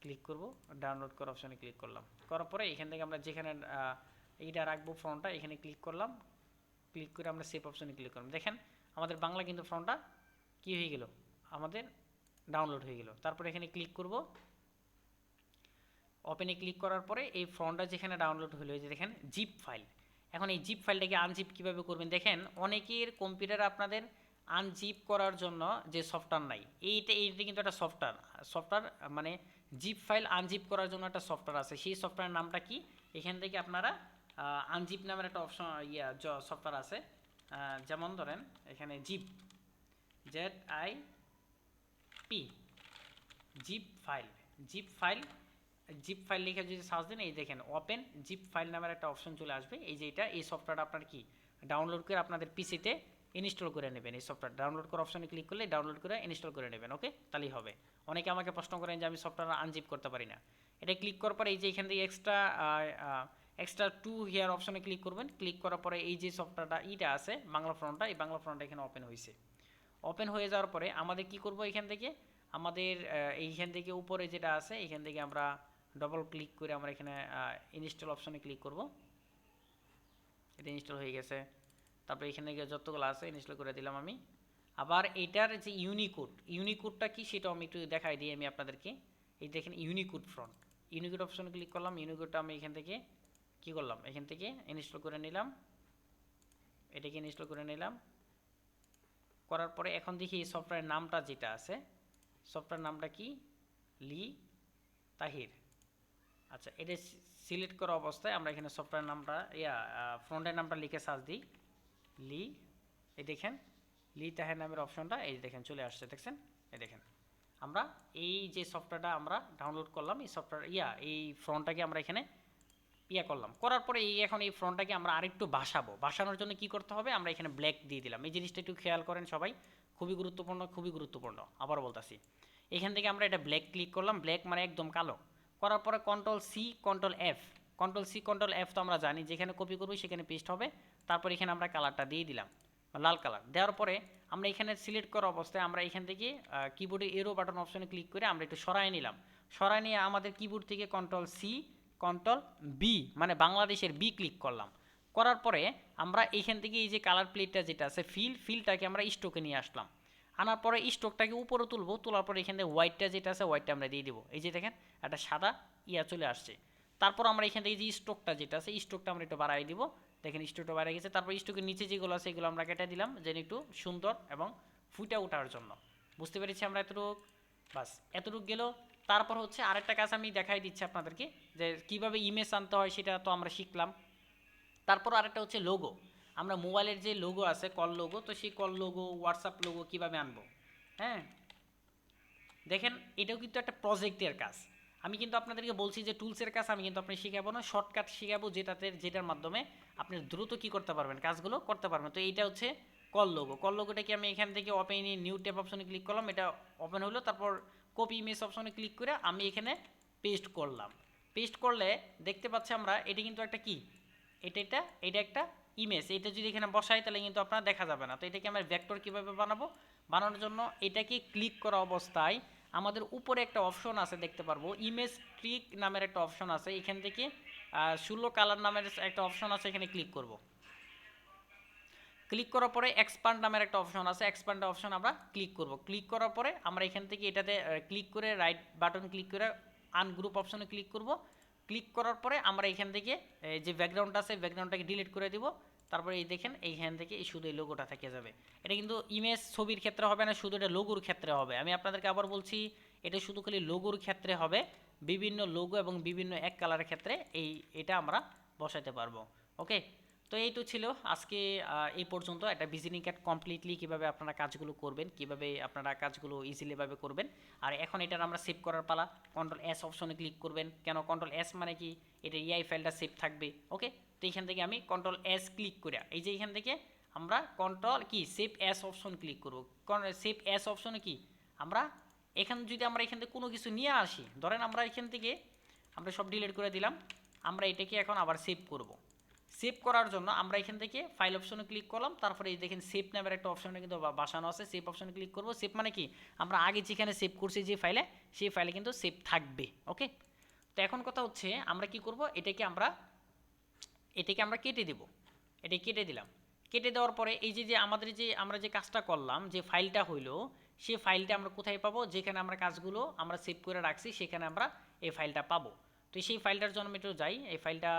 ক্লিক করব, ডাউনলোড করার অপশনে ক্লিক করলাম। করার পরে এখান থেকে আমরা যেখানে এইটা রাখবো ফ্রন্টটা, এখানে ক্লিক করলাম। ক্লিক করে আমরা সেভ অপশনে ক্লিক করলাম। দেখেন আমাদের বাংলা কিন্তু ফ্রন্টটা কি হয়ে গেল, আমাদের ডাউনলোড হয়ে গেল। তারপরে এখানে ক্লিক করব, ওপেনে ক্লিক করার পরে এই ফ্রন্টটা যেখানে ডাউনলোড হলো, এই যে দেখেন জিপ ফাইল। এখন এই জিপ ফাইলটাকে আনজিপ কীভাবে করবেন, দেখেন অনেকের কম্পিউটারে আপনাদের আনজিপ করার জন্য যে সফটওয়্যার নাই, এইটা কিন্তু একটা সফটওয়্যার মানে জিপ ফাইল আনজিপ করার জন্য একটা সফটওয়্যার আছে। সেই সফটওয়্যারের নামটা কি, এখান থেকে আপনারা আনজিপ নামের একটা অপশন সফটওয়্যার আছে। যেমন ধরেন এখানে zip, ZIP, zip file, zip file, zip file লিখে যদি সার্চ দেন, এই দেখেন ওপেন জিপ ফাইল নামের একটা অপশন চলে আসবে। এই যে এই সফটওয়্যারটা আপনার কি ডাউনলোড করে আপনাদের পিসিতে ইনস্টল করে নেবেন। এই সফটওয়্যার ডাউনলোড করার অপশনে ক্লিক করলে ডাউনলোড করে ইনস্টল করে নেবেন। ওকে, তাহলেই হবে। অনেকে আমাকে প্রশ্ন করেন যে আমি সফটওয়্যার আনজিপ করতে পারি না। এটা ক্লিক করার পরে এই যে এখান থেকে এক্সট্রা টু হিয়ার অপশনে ক্লিক করবেন। ক্লিক করার পরে এই যে সফটওয়্যারটা এইটা আছে বাংলা ফ্রন্টটা, এই বাংলা ফ্রন্টটা এখানে ওপেন হয়েছে। ওপেন হয়ে যাওয়ার পরে আমাদের কি করব, এখান থেকে আমাদের এইখান থেকে উপরে যেটা আছে এখান থেকে আমরা ডবল ক্লিক করে আমরা এখানে ইনস্টল অপশনে ক্লিক করব। এটা ইনস্টল হয়ে গেছে। তারপরে এখানে থেকে যতগুলো আছে ইনস্টল করে দিলাম আমি। আবার এটার যে ইউনিকোডটা কি সেটাও আমি একটু দেখাই দিই আমি আপনাদেরকে। এই দেখেন ইউনিকোড ফ্রন্ট, ইউনিকোড অপশনে ক্লিক করলাম। ইউনিকোডটা আমি এখান থেকে কি করলাম, এখান থেকে ইনস্টল করে নিলাম। এটাকে ইনস্টল করে নিলাম। করার পরে এখন দেখি এই সফটওয়্যারের নামটা যেটা আছে, সফটওয়্যার নামটা কি, লি তাহির। আচ্ছা, এটা সিলেক্ট করা অবস্থায় আমরা এখানে সফটওয়্যার নামটা ফ্রন্টের নামটা লিখে সার্চ দিই, লি। এই দেখেন লি তাহির নামের অপশনটা এই দেখেন চলে আসছে, দেখছেন? এই দেখেন আমরা এই যে সফটওয়্যারটা আমরা ডাউনলোড করলাম, এই সফটওয়্যার এই ফ্রন্টটাকে আমরা এখানে করলাম। করার পরে এখন এই ফ্রন্টটাকে আমরা আরেকটু বাসানোর জন্য কি করতে হবে, আমরা এখানে ব্ল্যাক দিয়ে দিলাম। এই জিনিসটা একটু খেয়াল করেন সবাই, খুবই গুরুত্বপূর্ণ, খুবই গুরুত্বপূর্ণ। আবার বলতাছি, এখান থেকে আমরা এটা ব্ল্যাক ক্লিক করলাম, ব্ল্যাক মানে একদম কালো। করার পরে কন্ট্রোল-C কন্ট্রোল-F, কন্ট্রোল-C কন্ট্রোল-F তো আমরা জানি, যেখানে কপি করবো সেখানে পেস্ট হবে। তারপর এখানে আমরা কালারটা দিয়ে দিলাম, লাল কালার দেওয়ার পরে আমরা এখানে সিলেক্ট করা অবস্থায় আমরা এখান থেকে কিবোর্ডে এরো বাটন অপশনে ক্লিক করে আমরা একটু সরাই নিলাম। সরাই নিয়ে আমাদের কিবোর্ড থেকে কন্ট্রোল-C কন্ট্রোল-B মানে বাংলাদেশের বি ক্লিক করলাম। করার পরে আমরা এইখান থেকে এই যে কালার প্লেটটা যেটা আছে ফিলটাকে আমরা স্ট্রোকে নিয়ে আসলাম। আনার পরে স্ট্রোকটাকে উপরে তুলবো, তোলার পরে এখান থেকে হোয়াইটটা যেটা আছে হোয়াইটটা আমরা দিয়ে দিব। এই যে দেখেন একটা সাদা চলে আসছে। তারপর আমরা এখান থেকে যে স্ট্রোকটা যেটা আছে স্ট্রোকটা আমরা একটু বাড়াই দিব। দেখেন স্ট্রোকটা বাড়াই গেছে। তারপর স্ট্রোকের নিচে যেগুলো আছে এগুলো আমরা কেটে দিলাম যেন একটু সুন্দর এবং ফুটে ওঠার জন্য। বুঝতে পেরেছি আমরা এতটুকু? বাস এতটুকু গেল। তারপর হচ্ছে আরেকটা কাজ আমি দেখাই দিচ্ছি আপনাদেরকে, যে কিভাবে ইমেজ আনতে হয় সেটা তো আমরা শিখলাম। তারপর আরেকটা হচ্ছে লোগো। আমরা মোবাইলের যে লোগো আছে কল লোগো, তো সেই কল লোগো, হোয়াটসঅ্যাপ লোগো কীভাবে আনবো। হ্যাঁ, দেখেন এটাও কিন্তু একটা প্রজেক্টের কাজ। আমি কিন্তু আপনাদেরকে বলছি যে টুলসের কাজ আমি কিন্তু আপনি শেখাবো না, শর্টকাট শেখাবো, যেটার মাধ্যমে আপনি দ্রুত কী করতে পারবেন, কাজগুলো করতে পারবেন। তো এইটা হচ্ছে কল লোগো। কল লোগোটাকে আমি এখান থেকে ওপেন ইন নিউ ট্যাব অপশনে ক্লিক করলাম, এটা ওপেন হলো। তারপর কপি ইমেজ অপশনে ক্লিক করে আমি এখানে পেস্ট করলাম। পেস্ট করলে দেখতে পাচ্ছি আমরা এটা কিন্তু একটা কি, এটা একটা ইমেজ। এটা যদি এখানে বসাই তাহলে কিন্তু আপনার দেখা যাবে না। তো এটাকে আমরা ভেক্টর কীভাবে বানাবো, বানানোর জন্য এটাকে ক্লিক করা অবস্থায় আমাদের উপরে একটা অপশন আছে দেখতে পারবো, ইমেজ ট্রিক নামের একটা অপশন আছে। এখান থেকে 16 কালার নামের একটা অপশন আছে, এখানে ক্লিক করব। ক্লিক করার পরে এক্সপান্ড নামের একটা অপশন আছে, এক্সপান্ড অপশন আমরা ক্লিক করব। ক্লিক করার পরে আমরা এখান থেকে এটাতে ক্লিক করে রাইট বাটন ক্লিক করে আনগ্রুপ অপশনে ক্লিক করব। ক্লিক করার পরে আমরা এখান থেকে যে ব্যাকগ্রাউন্ড আছে ব্যাকগ্রাউন্ডটাকে ডিলিট করে দিব। তারপরে এই দেখেন এইখান থেকে শুধু এই লোগোটা থেকে যাবে। এটা কিন্তু ইমেজ ছবির ক্ষেত্রে হবে না, শুধু এটা লোগোর ক্ষেত্রে হবে। আমি আপনাদেরকে আবার বলছি, এটা শুধু খালি লোগোর ক্ষেত্রে হবে। বিভিন্ন লোগো এবং বিভিন্ন এক কালারের ক্ষেত্রে এটা আমরা বসাতে পারবো। ওকে, তো এই তো ছিল আজকে এই পর্যন্ত একটা ভিজিটিং কার্ড কমপ্লিটলি কীভাবে আপনারা কাজগুলো করবেন, কিভাবে আপনারা কাজগুলো ইজিলিভাবে করবেন। আর এখন এটার আমরা সেভ করার পালা। কন্ট্রোল এস অপশনে ক্লিক করবেন। কেন কন্ট্রোল এস মানে কি, এটা ইআই ফাইলটা সেভ থাকবে। ওকে, তো এখান থেকে আমি কন্ট্রোল এস ক্লিক করে এই যে এখান থেকে আমরা কন্ট্রোল কি সেভ এস অপশন ক্লিক করব। সেভ এস অপশনে কি আমরা এখান যদি আমরা এখান থেকে কোনো কিছু নিয়ে আসি, ধরেন আমরা এখান থেকে আমরা সব ডিলিট করে দিলাম, আমরা এটাকে এখন আবার সেভ করব। সেভ করার জন্য আমরা এখান থেকে ফাইল অপশনে ক্লিক করলাম। তারপরে এই দেখেন সেভ নামের একটা অপশনে কিন্তু বাসানো আছে, সেভ অপশনে ক্লিক করব। সেভ মানে কি, আমরা আগে যেখানে সেভ করছি যে ফাইলে, সেই ফাইলে কিন্তু সেভ থাকবে। ওকে, তো এখন কথা হচ্ছে আমরা কি করব, এটাকে আমরা কেটে দেব। এটা কেটে দিলাম। কেটে দেওয়ার পরে এই যে আমরা যে কাজটা করলাম, যে ফাইলটা হইলো, সেই ফাইলটা আমরা কোথায় পাবো, যেখানে আমরা কাজগুলো আমরা সেভ করে রাখছি সেখানে আমরা এই ফাইলটা পাবো। তো সেই ফাইলটার জন্য আমি একটু যাই। এই ফাইলটা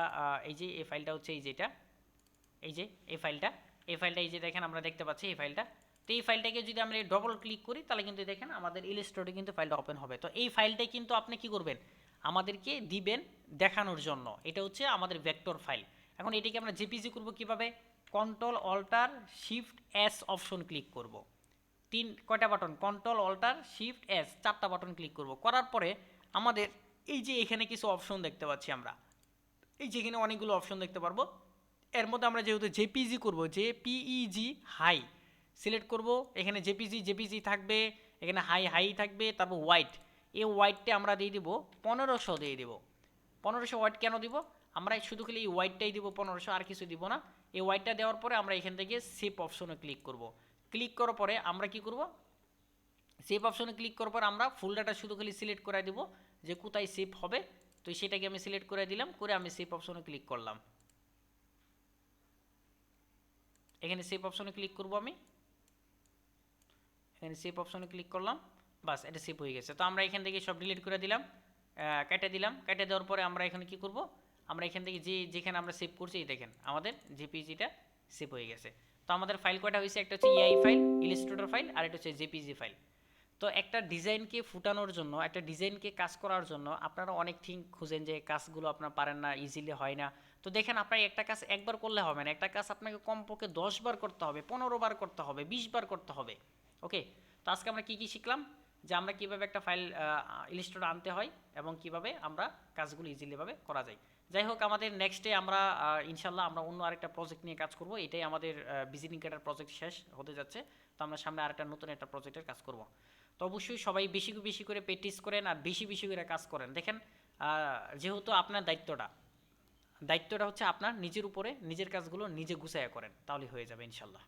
এই ফাইলটা হচ্ছে এই ফাইলটা এই যে দেখেন আমরা দেখতে পাচ্ছি এই ফাইলটা। তো এই ফাইলটাকে যদি আমরা ডবল ক্লিক করি তাহলে কিন্তু দেখেন আমাদের ইলাস্ট্রেটরে কিন্তু ফাইলটা ওপেন হবে। তো এই ফাইলটাই কিন্তু আপনি কি করবেন, আমাদেরকে দিবেন দেখানোর জন্য। এটা হচ্ছে আমাদের ভেক্টর ফাইল। এখন এটাকে আমরা জেপিজি করব কিভাবে, control alt shift S option click করব। কয়টা button, control alt shift S, 4টা বাটন ক্লিক করব। করার পরে আমাদের এই যে এখানে কিছু অপশন দেখতে পাচ্ছি আমরা, এই যেখানে অনেকগুলো অপশন দেখতে পারবো। এর মধ্যে আমরা যেহেতু জেপিজি করব, জেপিইজি হাই সিলেক্ট করব। এখানে জেপিজি থাকবে, এখানে হাই থাকবে, তারপর হোয়াইট, এই হোয়াইটটা আমরা দিয়ে দিব 1500 দিয়ে দিব। 1500 হোয়াইট কেন দিব, আমরা শুধু খালি এই হোয়াইটটাই দিব 1500, আর কিছু দিব না। এই হোয়াইটটা দেওয়ার পরে আমরা এখান থেকে সেভ অপশনে ক্লিক করব। ক্লিক করার পরে আমরা কি করব, সেভ অপশনে ক্লিক করার পর আমরা ফুল ডাটা শুধু খালি সিলেক্ট করে দিব যে কোথায় সেভ হবে। তো সেটাকে আমি সিলেক্ট করে দিলাম, করে আমি সেভ অপশনে ক্লিক করলাম। এখানে সেভ অপশনে ক্লিক করব, আমি এখানে সেভ অপশনে ক্লিক করলাম, বাস এটা সেভ হয়ে গেছে। তো আমরা এখান থেকে সব ডিলিট করে দিলাম, কেটে দিলাম। কেটে দেওয়ার পরে আমরা এখানে কি করব, আমরা এখান থেকে যেখানে আমরা সেভ করছি দেখেন আমাদের জেপিজিটা সেভ হয়ে গেছে। তো আমাদের ফাইল কয়টা হয়েছে, একটা হচ্ছে ইআই ফাইল, ইলাস্ট্রেটর ফাইল, আর একটা হচ্ছে জেপিজি ফাইল। তো একটা ডিজাইনকে ফুটানোর জন্য, একটা ডিজাইনকে কাজ করার জন্য আপনারা অনেক থিং খুঁজেন যে কাজগুলো আপনারা পারেন না, ইজিলি হয় না। তো দেখেন আপনার একটা কাজ একবার করলে হবে না, একটা কাজ আপনাকে কমপক্ষে 10 বার করতে হবে, 15 বার করতে হবে, 20 বার করতে হবে। ওকে, তো আজকে আমরা কি শিখলাম, যে আমরা কীভাবে একটা ফাইল ইলাস্ট্রেটর আনতে হয় এবং কিভাবে আমরা কাজগুলো ইজিলিভাবে করা যায়। যাই হোক, আমাদের নেক্সটে আমরা ইনশাল্লাহ আমরা অন্য আরেকটা প্রজেক্ট নিয়ে কাজ করব। এটাই আমাদের ভিজিটিং কার্ডের প্রজেক্ট শেষ হতে যাচ্ছে। তো আমরা সামনে আরেকটা নতুন একটা প্রজেক্টের কাজ করব। তো অবশ্যই সবাই বেশি বেশি করে প্র্যাকটিস করেন আর বেশি বেশি করে কাজ করেন। দেখেন যেহেতু আপনার দায়িত্বটা হচ্ছে আপনার নিজের উপরে, নিজের কাজগুলো নিজে গুছাইয়া করেন, তাহলে হয়ে যাবে ইনশাল্লাহ।